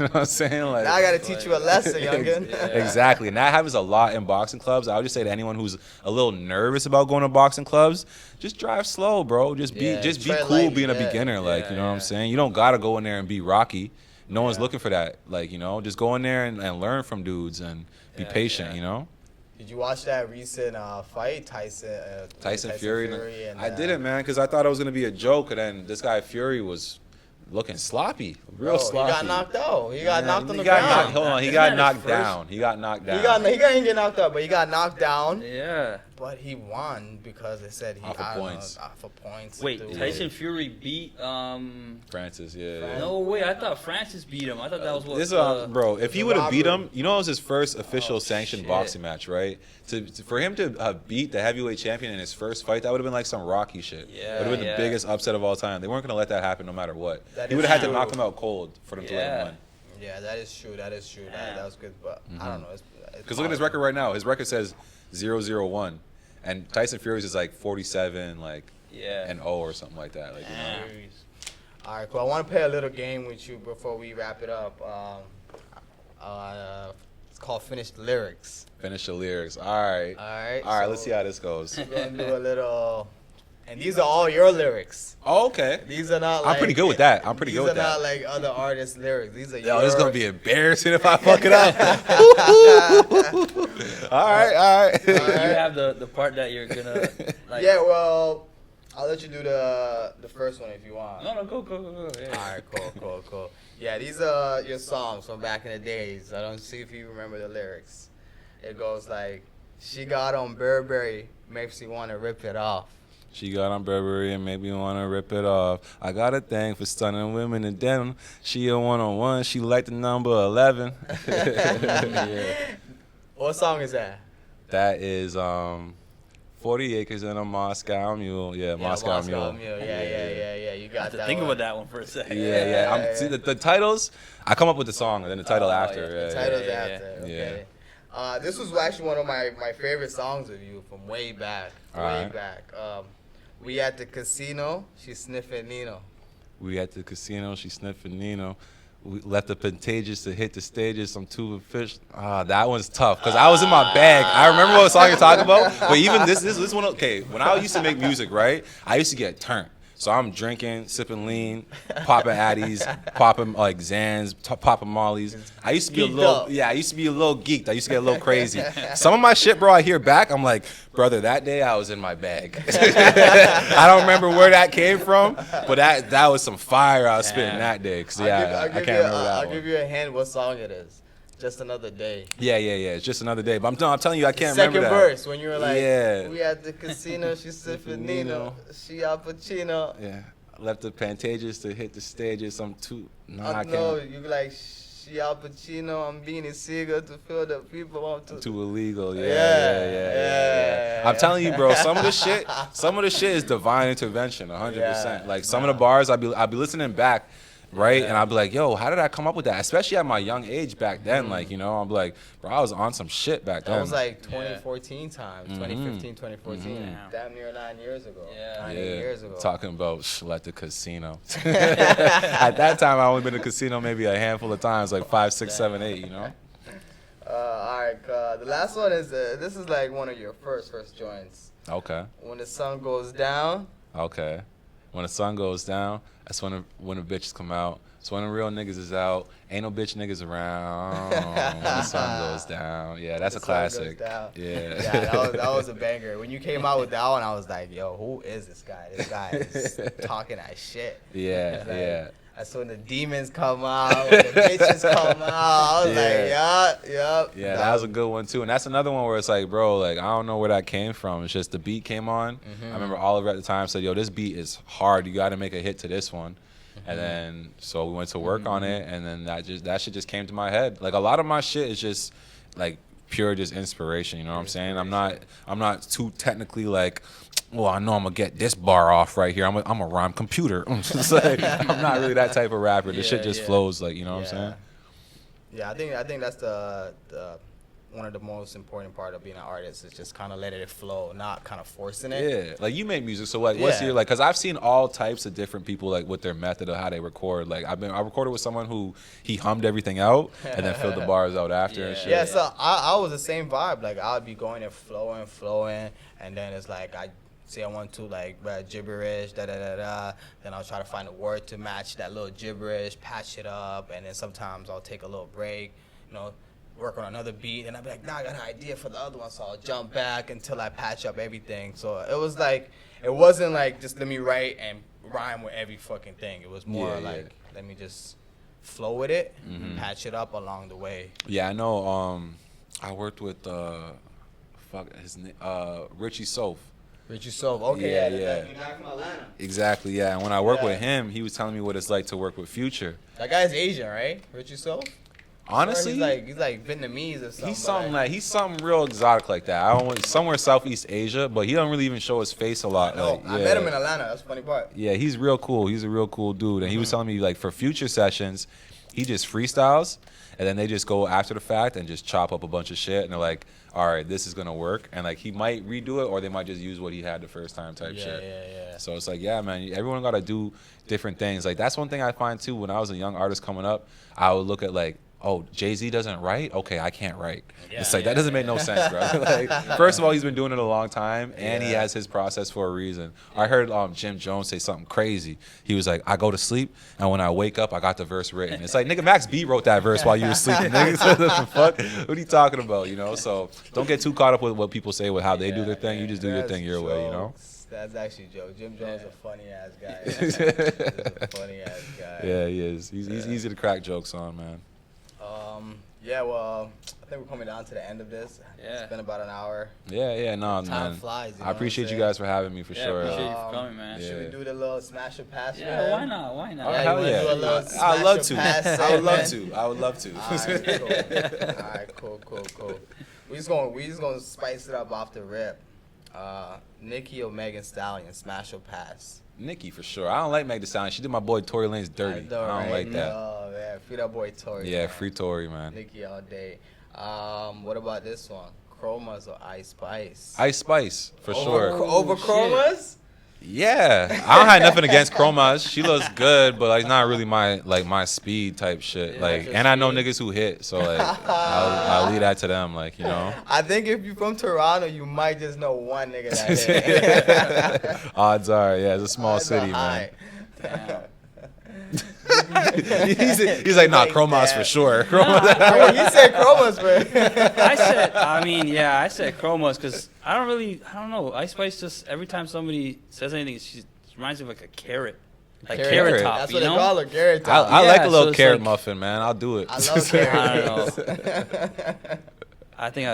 S3: what I'm saying? Like,
S1: Now I gotta teach you a lesson, youngin.
S2: Yeah.
S3: Exactly, and that happens a lot in boxing clubs. I would just say to anyone who's a little nervous about going to boxing clubs, just drive slow, bro. Just be
S1: Yeah,
S3: be
S1: tread
S3: cool
S1: lightly,
S3: being a
S1: yeah.
S3: beginner, like,
S2: Yeah,
S3: you know what I'm
S2: yeah.
S3: saying? You don't gotta go in there and be Rocky. No one's
S1: Yeah.
S3: looking for that. Like, you know, just go in there and learn from dudes and be
S2: Yeah,
S3: patient,
S2: yeah.
S3: you know?
S1: Did you watch that recent fight,
S3: Tyson Fury.
S1: and
S3: I didn't, man, because I thought it was gonna be a joke, and then this guy Fury was looking sloppy, real sloppy.
S1: He got knocked out. He got knocked on the
S3: got
S1: ground.
S3: knocked- hold on, he
S2: Isn't
S3: got
S2: that
S3: knocked
S2: his first-
S3: down. He got knocked down.
S1: He didn't get knocked out, but he got knocked down.
S2: Yeah.
S1: But he won because they said he
S3: Off of
S1: I don't
S3: points.
S1: know, off of points.
S2: Wait,
S1: Dude.
S2: Tyson Fury beat
S3: Francis, yeah.
S2: No way, I thought Francis beat him. I thought that was what
S3: This bro, if he
S1: the
S3: would have beat
S1: robbery.
S3: him, you know, it was his first official sanctioned
S2: shit.
S3: boxing match, right? For him to beat the heavyweight champion in his first fight, that would have been like some Rocky shit.
S2: Yeah,
S3: Would have been
S2: yeah.
S3: the biggest upset of all time. They weren't gonna let that happen no matter what.
S1: That
S3: He
S1: is
S3: would have had to
S1: true.
S3: knock him out cold for them to let him
S2: Yeah.
S3: win.
S1: Yeah, that is true. That
S2: Yeah.
S1: was good, but I don't know.
S3: Because look at his record right now. His record says 0-0-1, and Tyson Fury's is like 47, like
S2: Yeah.
S3: and 0 or something like that. Like, you know?
S1: All right, cool. I want to play a little game with you before we wrap it up. It's called Finish the Lyrics.
S3: Finish the lyrics. All right.
S1: All right.
S3: All right.
S1: so
S3: Let's see how this goes.
S1: We're gonna do a little And these are all your lyrics.
S3: Oh, okay.
S1: These are not like...
S3: I'm pretty good with that. I'm pretty good with that.
S1: These are not like other artists' lyrics. These are
S3: Yo,
S1: your...
S3: this is going to be embarrassing if I fuck it up. All right.
S2: You have the part that you're going to... Like,
S1: yeah, well, I'll let you do the first one if you want.
S2: No, go. Yeah.
S1: All right, cool. Yeah, these are your songs from back in the days. I don't see if you remember the lyrics. It goes like, she got on Burberry, makes you want to rip it off.
S3: She got on Burberry and made me want to rip it off. I got a thing for stunning women in denim. She a one-on-one. She like the number 11. Yeah.
S1: What song is that?
S3: That is 40 Acres and a Moscow Mule. Yeah, Moscow Mule.
S1: Yeah. You got that.
S2: Think
S1: one.
S2: about that one for a second.
S3: Yeah. See, the titles, I come up with the song and then the title after.
S2: yeah.
S1: The title's after. Okay. This was actually one of my favorite songs of you from way back. We at the casino, she sniffing Nino.
S3: We at the casino, she sniffing Nino. We left the Pantages to hit the stages. I'm too fish. That one's tough because I was in my bag. I remember what song you're talking about. But even this one, okay. When I used to make music, right, I used to get turned. So I'm drinking, sipping lean, popping Addies, popping like Xans, popping Mollies. I used to be I used to be a little geeked. I used to get a little crazy. Some of my shit, bro, I hear back, I'm like, brother, that day I was in my bag. I don't remember where that came from, but that was some fire I was spitting that day. Cause I can't remember that
S1: I'll
S3: one.
S1: give you a hint what song it is. Just Another Day.
S3: Yeah. It's just another day. But I'm telling you, I can't
S1: Second
S3: remember that.
S1: verse when you were like, we at the casino, she sipping Nino, she Al Pacino.
S3: Yeah. Left the Pantages to hit the stages. I'm too. I can't.
S1: No, you like, she Al Pacino, I'm Beanie Siegel to feel the people want to.
S3: Too illegal. Yeah. I'm telling you, bro. Some of the shit is divine intervention. 100%. Like some of the bars, I'll be listening back. Right, and I'll be like, "Yo, how did I come up with that?" Especially at my young age back then, like, you know, I'm like, "Bro, I was on some shit back then."
S1: That was like 2014 time, 2015, 2014, damn near 9 years ago. 9 years ago.
S3: Talking about let the casino. At that time, I only been to casino maybe a handful of times, like 5, 6, 7, 8. You know.
S1: All right, the last one is this is like one of your first joints.
S3: Okay.
S1: When the sun goes down.
S3: Okay. When the sun goes down, that's when the bitches come out. It's when the real niggas is out. Ain't no bitch niggas around. When the sun goes down. Yeah, that's a classic. Yeah,
S1: that was a banger. When you came out with that one, I was like, yo, who is this guy? This guy is talking that shit.
S3: Yeah.
S1: That's when the demons come out, when the bitches come out. I was like, yup.
S3: Yeah, that was a good one too. And that's another one where it's like, bro, like I don't know where that came from. It's just the beat came on. I remember Oliver at the time said, yo, this beat is hard. You got to make a hit to this one. And then so we went to work on it, and then that shit just came to my head. Like a lot of my shit is just like pure just inspiration. You know what I'm saying? I'm not too technically like, well, I know I'm gonna get this bar off right here. I'm a rhyme computer. Like, I'm not really that type of rapper. The shit just flows, like, you know what I'm saying?
S1: Yeah, I think that's the one of the most important part of being an artist is just kind of letting it flow, not kind of forcing it.
S3: Yeah, like you make music, so like, what's your like? Because I've seen all types of different people like with their method of how they record. Like I recorded with someone who he hummed everything out and then filled the bars out after and shit.
S1: Yeah, so I was the same vibe. Like I would be going and flowing, and then it's like I say I want to like gibberish, Then I'll try to find a word to match that little gibberish, patch it up, and then sometimes I'll take a little break, you know, work on another beat, and I'll be like, nah, I got an idea for the other one, so I'll jump back until I patch up everything. So it was like, it wasn't like just let me write and rhyme with every fucking thing. It was more like, let me just flow with it, patch it up along the way.
S3: Yeah, I know. I worked with Richie Soph.
S1: Richie Soph, okay,
S3: yeah.
S1: Guy from Atlanta.
S3: Exactly, yeah. And when I work with him, he was telling me what it's like to work with Future.
S1: That guy's Asian, right? Richie Soph?
S3: Honestly,
S1: he's like Vietnamese or something.
S3: He's something real exotic like that. I don't want somewhere Southeast Asia, but he don't really even show his face a lot.
S1: No, I met him in Atlanta. That's the funny part.
S3: Yeah, he's real cool. He's a real cool dude, and he was telling me like for Future sessions, he just freestyles, and then they just go after the fact and just chop up a bunch of shit, and they're like, all right, this is gonna work, and like he might redo it, or they might just use what he had the first time type shit.
S1: Yeah.
S3: So it's like, yeah, man, everyone gotta do different things. Like that's one thing I find too. When I was a young artist coming up, I would look at like oh, Jay-Z doesn't write? Okay, I can't write.
S2: Yeah,
S3: It's like, that doesn't make no sense, bro. Like, first of all, he's been doing it a long time, and he has his process for a reason. I heard Jim Jones say something crazy. He was like, I go to sleep, and when I wake up, I got the verse written. It's like, nigga, Max B wrote that verse while you were sleeping. Nigga, the fuck? What are you talking about, you know? So don't get too caught up with what people say with how they do their thing. You just do your thing your way, you know?
S1: That's actually Joe. Jim Jones is a funny ass guy. He's a funny ass guy.
S3: Yeah, he is. He's easy to crack jokes on, man.
S1: Yeah, well, I think we're coming down to the end of this.
S2: Yeah.
S1: It's been about an hour.
S3: Yeah, no,
S1: Time
S3: man.
S1: flies. You know
S3: I appreciate
S1: what I'm
S3: you guys for having me for
S2: Yeah,
S3: sure.
S2: appreciate you for coming, man.
S1: Should we do the little smash or pass?
S2: Yeah,
S1: man?
S2: why not? Why not?
S1: Yeah,
S3: Hell
S1: you wanna
S3: yeah.
S1: do a little
S3: I'd
S1: smash
S3: love
S1: or
S3: to.
S1: pass
S3: I would love
S1: segment?
S3: to. I would love to.
S1: All right, cool. We just gonna spice it up off the rip. Nicki or Megan Stallion, smash or pass?
S3: Nicki for sure. I don't like Meg Thee Stallion. She did my boy Tory Lanez dirty. I don't like that.
S1: Oh man, free that boy Tory.
S3: Yeah,
S1: man.
S3: free Tory, man.
S1: Nicki all day. What about this one? Chromas or Ice Spice?
S3: Ice Spice for sure.
S1: Over
S2: shit.
S1: Chromas?
S3: Yeah, I don't have nothing against Chromas. She looks good, but like not really my speed type shit.
S2: Yeah,
S3: like,
S2: your
S3: and I know
S2: speed.
S3: niggas who hit, so like I'll leave that to them. Like, you know.
S1: I think if you're from Toronto, you might just know one nigga that hit.
S3: Odds are, yeah, it's a small
S1: Odds
S3: city,
S1: are
S3: man.
S1: high.
S2: Damn.
S3: he's like, nah,
S1: like
S3: Chromas
S1: that.
S3: for sure.
S1: Oh, you said Chromas, bro.
S2: I said Chromos because I don't know. Ice Spice just, every time somebody says anything, she reminds me of like a carrot. Like carrot top,
S1: That's
S2: you
S1: what
S2: know?
S1: they call her, carrot top.
S3: I
S2: Yeah,
S3: like a
S2: so
S3: little
S2: it's
S3: carrot
S2: like-
S3: muffin, man. I'll do it.
S1: I love carrots.
S2: I don't I think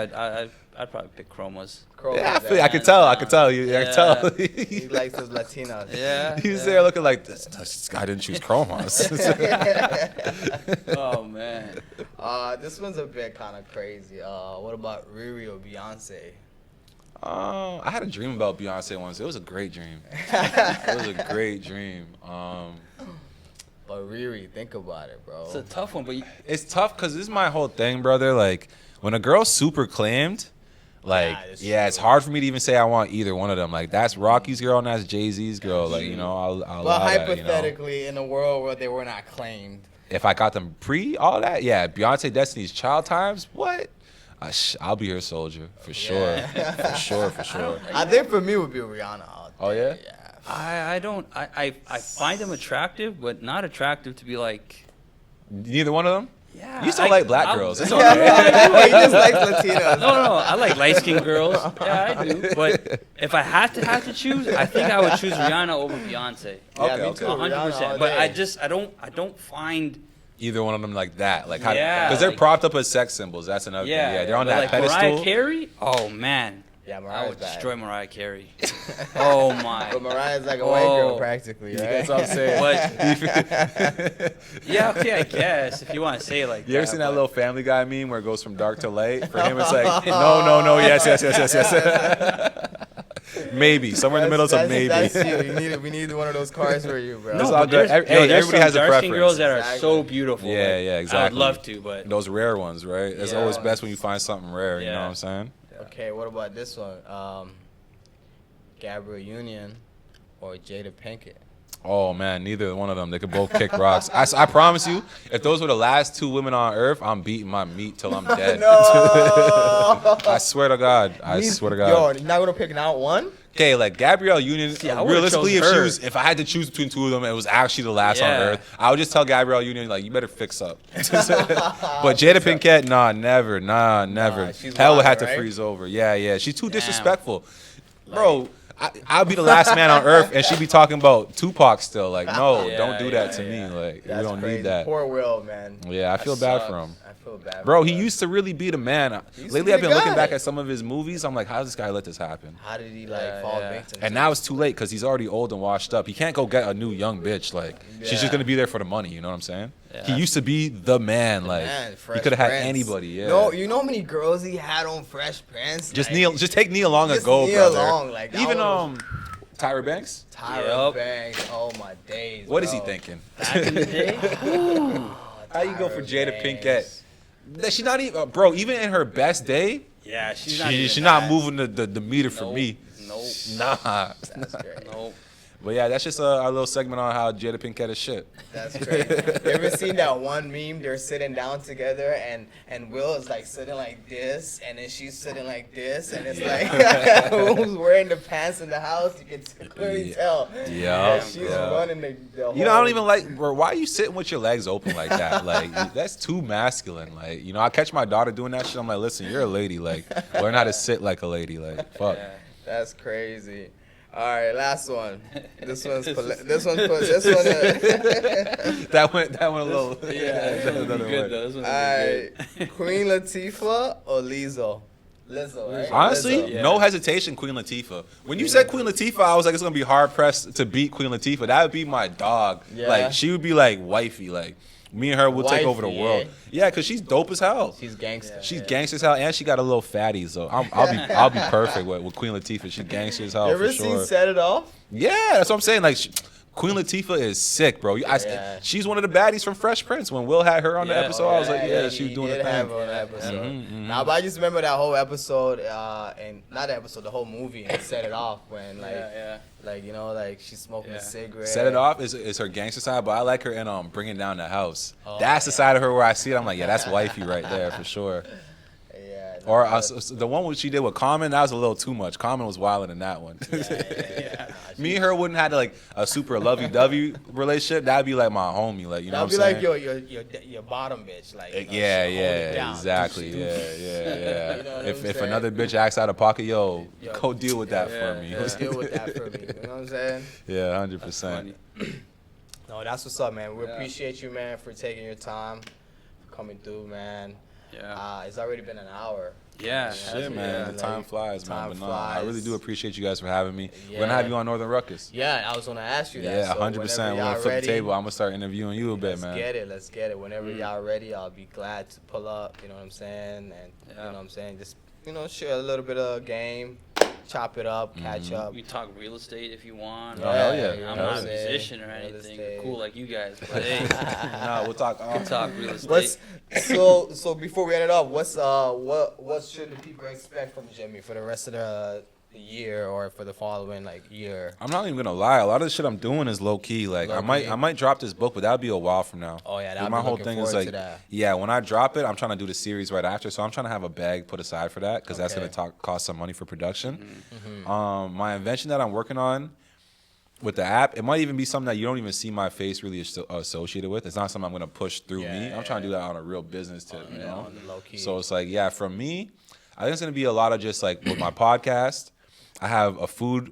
S2: I'd probably pick Chromos.
S3: Yeah, I could tell. I could tell. I could tell.
S1: He likes his Latinos.
S2: Yeah.
S3: He was there looking like this guy didn't choose Chromas.
S2: Oh man.
S1: This one's a bit kind of crazy. What about Riri or Beyonce?
S3: I had a dream about Beyonce once. It was a great dream. It was a great dream.
S1: But Riri, think about it, bro.
S2: It's a tough one, but
S3: It's tough because this is my whole thing, brother. Like, when a girl's super claimed, like,
S1: it's
S3: it's
S1: true.
S3: hard for me to even say I want either one of them. Like, that's Rocky's girl and that's Jay-Z's girl. Like, you know, I'll
S1: But
S3: allow that, you know.
S1: hypothetically, in a world where they were not claimed,
S3: If I got them all that, yeah. Beyonce Destiny's Child times, what? I'll be her soldier for sure.
S1: Yeah.
S3: For sure.
S1: I think for me it would be Rihanna. Out
S3: Oh,
S1: there.
S3: yeah?
S1: Yeah.
S2: I find them attractive, but not attractive to be like.
S3: Neither one of them?
S2: Yeah.
S3: You still like black girls. It's
S1: Yeah,
S3: okay.
S1: he just likes Latinos.
S2: No, I like light skinned girls. Yeah, I do. But if I had to choose, I think I would choose Rihanna over Beyonce.
S1: Yeah,
S3: Okay,
S1: me
S3: okay.
S1: too. Rihanna all
S2: 100%. But
S1: day.
S2: I don't find.
S3: Either one of them like that. Like,
S2: Yeah,
S3: because they're
S2: like-
S3: propped up as sex symbols. That's another thing. Yeah, they're on
S2: but
S3: that
S2: like
S3: pedestal.
S2: Mariah Carey. Oh man.
S1: Yeah,
S2: I
S1: Mariah's
S2: would
S1: bad.
S2: destroy Mariah Carey. Oh my.
S1: But Mariah's like a white girl
S2: Oh.
S1: practically, right?
S3: That's what I'm saying.
S2: Yeah, okay, I guess if you want to say it like that.
S3: You ever seen that
S2: but-
S3: little Family Guy meme where it goes from dark to light? For him, it's like, no, yes. Maybe. Somewhere in the middle is a maybe.
S1: That's you. We need one of those cars for you, bro.
S3: It's
S2: No,
S3: all
S2: but there's,
S3: good.
S2: yo,
S3: Hey,
S2: there's
S3: everybody
S2: some
S3: has a
S2: dark-skinned
S3: preference.
S2: girls that are
S1: Exactly.
S2: so beautiful.
S3: Yeah,
S2: like,
S3: yeah, exactly.
S2: I would love to, but
S3: Those rare ones, right? It's
S2: Yeah.
S3: always best when you find something rare, you know
S2: Yeah.
S3: what I'm saying?
S1: Okay, what about this one? Gabrielle Union or Jada Pinkett?
S3: Oh, man, neither one of them. They could both kick rocks. I promise you, if those were the last two women on earth, I'm beating my meat till I'm dead.
S1: No!
S3: I swear to God. I swear to God.
S1: Yo, you're not gonna pick out one?
S3: Okay, like Gabrielle Union,
S2: See, I would've
S3: realistically,
S2: chose her.
S3: if I had to choose between two of them, it was actually the last on
S2: Yeah.
S3: earth. I would just tell Gabrielle Union, like, you better fix up. But Jada Pinkett, nah, never.
S1: she's
S3: Hell would
S1: wild,
S3: have to
S1: right?
S3: freeze over. Yeah, she's too
S2: Damn.
S3: disrespectful, bro. I'll be the last man on earth, and she'd be talking about Tupac still. Like, no,
S2: Yeah,
S3: don't do that
S2: yeah,
S3: to me.
S2: yeah.
S3: Like,
S1: That's
S3: we don't
S1: crazy.
S3: need that.
S1: Poor Will, man.
S3: Yeah, I feel bad
S2: sucks.
S3: for him.
S1: I feel bad.
S3: Bro,
S1: for
S3: he
S1: him.
S3: used to really be the man.
S1: used to
S3: Lately,
S1: be
S3: I've been
S1: the
S3: looking
S1: guy.
S3: back at some of his movies. I'm like, how does this guy let this happen?
S1: How did he
S2: Yeah,
S1: fall
S2: yeah.
S1: victim?
S3: And
S1: to
S3: now
S1: it?
S3: it's too late because he's already old and washed up. He can't go get a new young bitch. Like, she's
S1: Yeah.
S3: just gonna be there for the money. You know what I'm saying?
S2: Yeah.
S3: He used to be the man. Like,
S1: Man,
S3: he
S1: Fresh
S3: could have had
S1: Prince.
S3: anybody. Yeah.
S1: No, you know how many girls he had on Fresh Prince?
S3: just
S1: Like,
S3: Just take Nia Long and
S1: just
S3: go,
S1: Nia
S3: brother.
S1: Long, like, that
S3: Even
S1: was-
S3: Tyra Banks.
S1: Tyra
S2: Yup.
S1: Banks. Oh my days.
S3: What is he
S1: bro.
S3: thinking?
S2: back in the day.
S3: How you go for
S1: Tyra
S3: Jada
S1: Banks.
S3: Pinkett? That she's not even, bro. Even in her best day,
S2: Yeah, she's
S3: she's
S2: not.
S3: not,
S2: even
S3: she's not
S2: that.
S3: moving the meter for
S2: Nope.
S3: me.
S2: Nope.
S3: Nah.
S1: That's great.
S2: Nope.
S3: But yeah, that's just our little segment on how Jada Pinkett is shit.
S1: That's crazy. You ever seen that one meme? They're sitting down together, and Will is like sitting like this, and then she's sitting like this, and it's like who's wearing the pants in the house? You can clearly tell.
S3: Yeah.
S1: She's running the whole.
S3: You know, I don't even like, bro, why are you sitting with your legs open like that? Like, that's too masculine. Like, you know, I catch my daughter doing that shit. I'm like, listen, you're a lady. Like, learn how to sit like a lady. Like, fuck.
S2: Yeah.
S1: That's crazy. All right, last one. This one.
S3: That went a little.
S2: Yeah,
S3: that
S2: this
S3: went
S2: one's good though. This
S1: All
S2: one's
S1: right,
S2: good.
S1: Queen Latifah or Lizzo? Lizzo, right?
S3: Honestly,
S1: Lizzo.
S2: Yeah.
S3: no hesitation, Queen Latifah. When you said Queen Latifah, I was like, it's gonna be hard pressed to beat Queen Latifah. That would be my dog.
S1: Yeah.
S3: Like, she would be like wifey. Like, me and her will take over the
S1: Wifey,
S3: world. Yeah, cause she's dope as hell.
S1: She's gangster.
S3: She's gangster as hell, and she got a little fatty. So I'll be perfect with Queen Latifah. She's gangster as hell
S1: You ever
S3: for
S1: seen
S3: sure.
S1: Set It Off?
S3: Yeah, that's what I'm saying. Like, Queen Latifah is sick, bro.
S1: Yeah.
S3: She's one of the baddies from Fresh Prince. When Will had her on the
S2: Yeah.
S3: episode, I was like, yeah, she was doing
S1: did
S3: the
S1: have
S3: thing.
S1: her on that episode.
S3: Mhm.
S1: Nah, but I just remember that whole episode, and not the episode, the whole movie, and Set It Off when like you know, like she's smoking
S2: Yeah.
S1: a cigarette.
S3: Set It Off is her gangster side, but I like her in Bringing Down the House.
S1: Oh,
S3: That's the
S1: yeah.
S3: side of her where I see it. I'm like, yeah, that's wifey right there for sure.
S1: Yeah.
S3: Or the one which she did with Common, that was a little too much. Common was wilding in that one.
S1: Yeah.
S3: Me and her wouldn't have like a super lovey-dovey relationship. That'd be like my homie, like, you know
S1: That'd
S3: what I'm
S1: be
S3: saying?
S1: like your bottom bitch, like you know,
S3: Yeah,
S1: she hold it
S3: yeah,
S1: down.
S3: exactly.
S1: Do,
S3: Yeah,
S1: do,
S3: yeah.
S1: You know what
S3: If
S1: I'm
S3: if
S1: saying?
S3: another bitch acts out of pocket, yo,
S1: Yo,
S3: go deal with that
S2: yeah,
S3: for me.
S2: yeah.
S1: Deal with that for me. You know what I'm saying?
S3: Yeah,
S2: That's
S3: 100%.
S2: funny.
S1: No, that's what's up, man. We
S2: Yeah.
S1: appreciate you, man, for taking your time, for coming through, man.
S2: Yeah.
S1: It's already been an hour.
S2: Yeah.
S3: Shit, man, the time flies, man.
S1: time
S3: But no, I really
S1: flies.
S3: do appreciate you guys for having me. We're
S1: Yeah.
S3: gonna have you on Northern Ruckus.
S1: Yeah, I was gonna ask you that.
S3: Yeah,
S1: so
S3: 100%.
S1: whenever
S3: We're gonna
S1: y'all
S3: flip
S1: ready,
S3: the table. I'm gonna start interviewing you a bit,
S1: Let's
S3: man.
S1: get it. Let's get it. Whenever
S2: Mm.
S1: y'all ready, I'll be glad to pull up. You know what I'm saying? And you
S2: Yeah.
S1: know what I'm saying? Just share a little bit of game, chop it up, catch up.
S2: We talk real estate if you want.
S3: Oh, hell yeah.
S1: you know
S2: I'm
S1: what
S2: not a
S1: saying?
S2: musician or
S1: Real
S2: anything,
S1: estate.
S2: cool like you guys, but hey,
S3: Nah, we'll talk.
S2: we can talk real estate.
S1: So before we end it up, what should the people expect from Jimmy for the rest of the year or for the following year?
S3: I'm not even gonna lie. A lot of the shit I'm doing is low key. Like
S1: Low
S3: I
S1: key.
S3: might drop this book, but that'll be a while from now.
S1: Oh yeah,
S3: Like,
S1: that
S3: my whole thing is like,
S1: that.
S3: yeah, when I drop it, I'm trying to do the series right after. So I'm trying to have a bag put aside for that because that's
S1: Okay.
S3: gonna cost some money for production.
S1: Mm-hmm.
S3: My invention that I'm working on with the app, it might even be something that you don't even see my face really associated with. It's not something I'm gonna push through me. I'm trying to do that on a real business tip, you know.
S1: On the low key.
S3: So it's like, yeah, for me, I think it's gonna be a lot of just like with my podcast. I have a food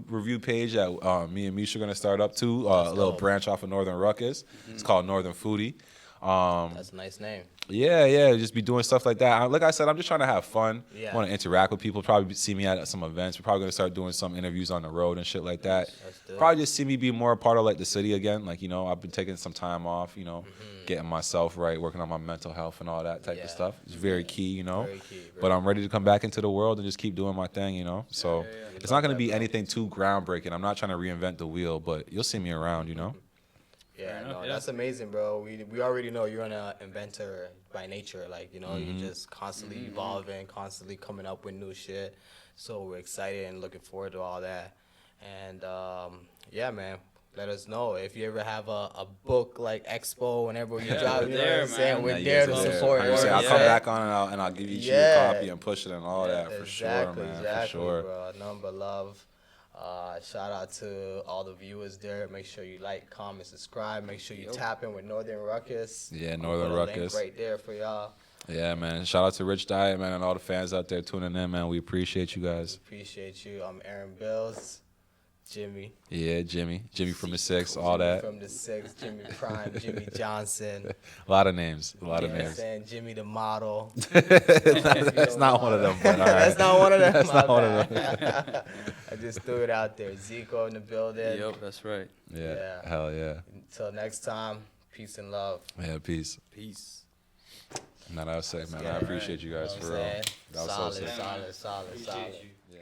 S3: review page that me and Misha are gonna start up too. A little
S1: dope.
S3: branch off of Northern Ruckus. It's called Northern Foodie.
S1: That's a nice name.
S3: Yeah, just be doing stuff like that. Like I said, I'm just trying to have fun.
S1: Yeah.
S3: Want to interact with people. Probably see me at some events. We're probably gonna start doing some interviews on the road and shit like that.
S1: That's dope.
S3: Probably just see me be more a part of like the city again. Like, you know, I've been taking some time off. You know, getting myself right, working on my mental health and all that type
S1: Yeah.
S3: of stuff. It's very key. You know.
S1: Very key,
S3: But I'm ready to come back into the world and just keep doing my thing. You know. So it's not gonna be anything too groundbreaking. I'm not trying to reinvent the wheel, but you'll see me around. You know.
S1: Yeah,
S2: enough,
S1: no,
S2: yeah.
S1: that's amazing, bro. We already know you're an inventor by nature. Like, you know, you're just constantly evolving, constantly coming up with new shit. So we're excited and looking forward to all that. And yeah, man, let us know if you ever have a book like expo whenever you drop.
S2: we're
S1: You know
S2: there,
S1: what I'm saying?
S2: man.
S1: We're
S3: Yeah,
S1: there
S3: you
S1: to
S3: guys are
S1: support.
S3: there.
S1: you know
S3: Like I
S1: what
S3: said,
S1: I'm
S3: I'll come
S1: saying?
S3: back on and I'll give you
S1: Yeah.
S3: a copy and push it and all that for sure, man.
S1: Exactly,
S3: For sure.
S1: bro. Nothing but love. Shout out to all the viewers there. Make sure you like, comment, subscribe. Make sure you tap in with Northern Ruckus.
S3: Yeah,
S1: I'll
S3: Northern
S1: put a link
S3: Ruckus.
S1: right there for y'all.
S3: Yeah, man. Shout out to Rich Diet, man, and all the fans out there tuning in, man. We appreciate you guys.
S1: Appreciate you. I'm Aaron Bills, Jimmy.
S3: Yeah, Jimmy from the Six, all
S1: Jimmy
S3: that.
S1: from the Six, Jimmy Prime, Jimmy Johnson.
S3: A lot of names. A lot
S1: You
S3: of
S1: know what I'm
S3: names.
S1: saying? Jimmy the model.
S3: That's not one of them. But all right.
S1: That's not one of them.
S3: That's
S1: my
S3: not one of
S1: bad. I just threw it out there. Zico in the building.
S2: Yep, that's right.
S3: Yeah.
S1: Yeah.
S3: Hell yeah.
S1: Until next time, peace and love.
S3: Yeah, peace.
S2: Peace.
S3: Not I was saying, man.
S1: Yeah,
S3: I appreciate you guys
S1: You know
S3: for
S1: what I'm
S3: real.
S1: saying?
S3: That was so
S1: Solid,
S3: sick.
S1: solid, solid, solid.
S3: Yeah.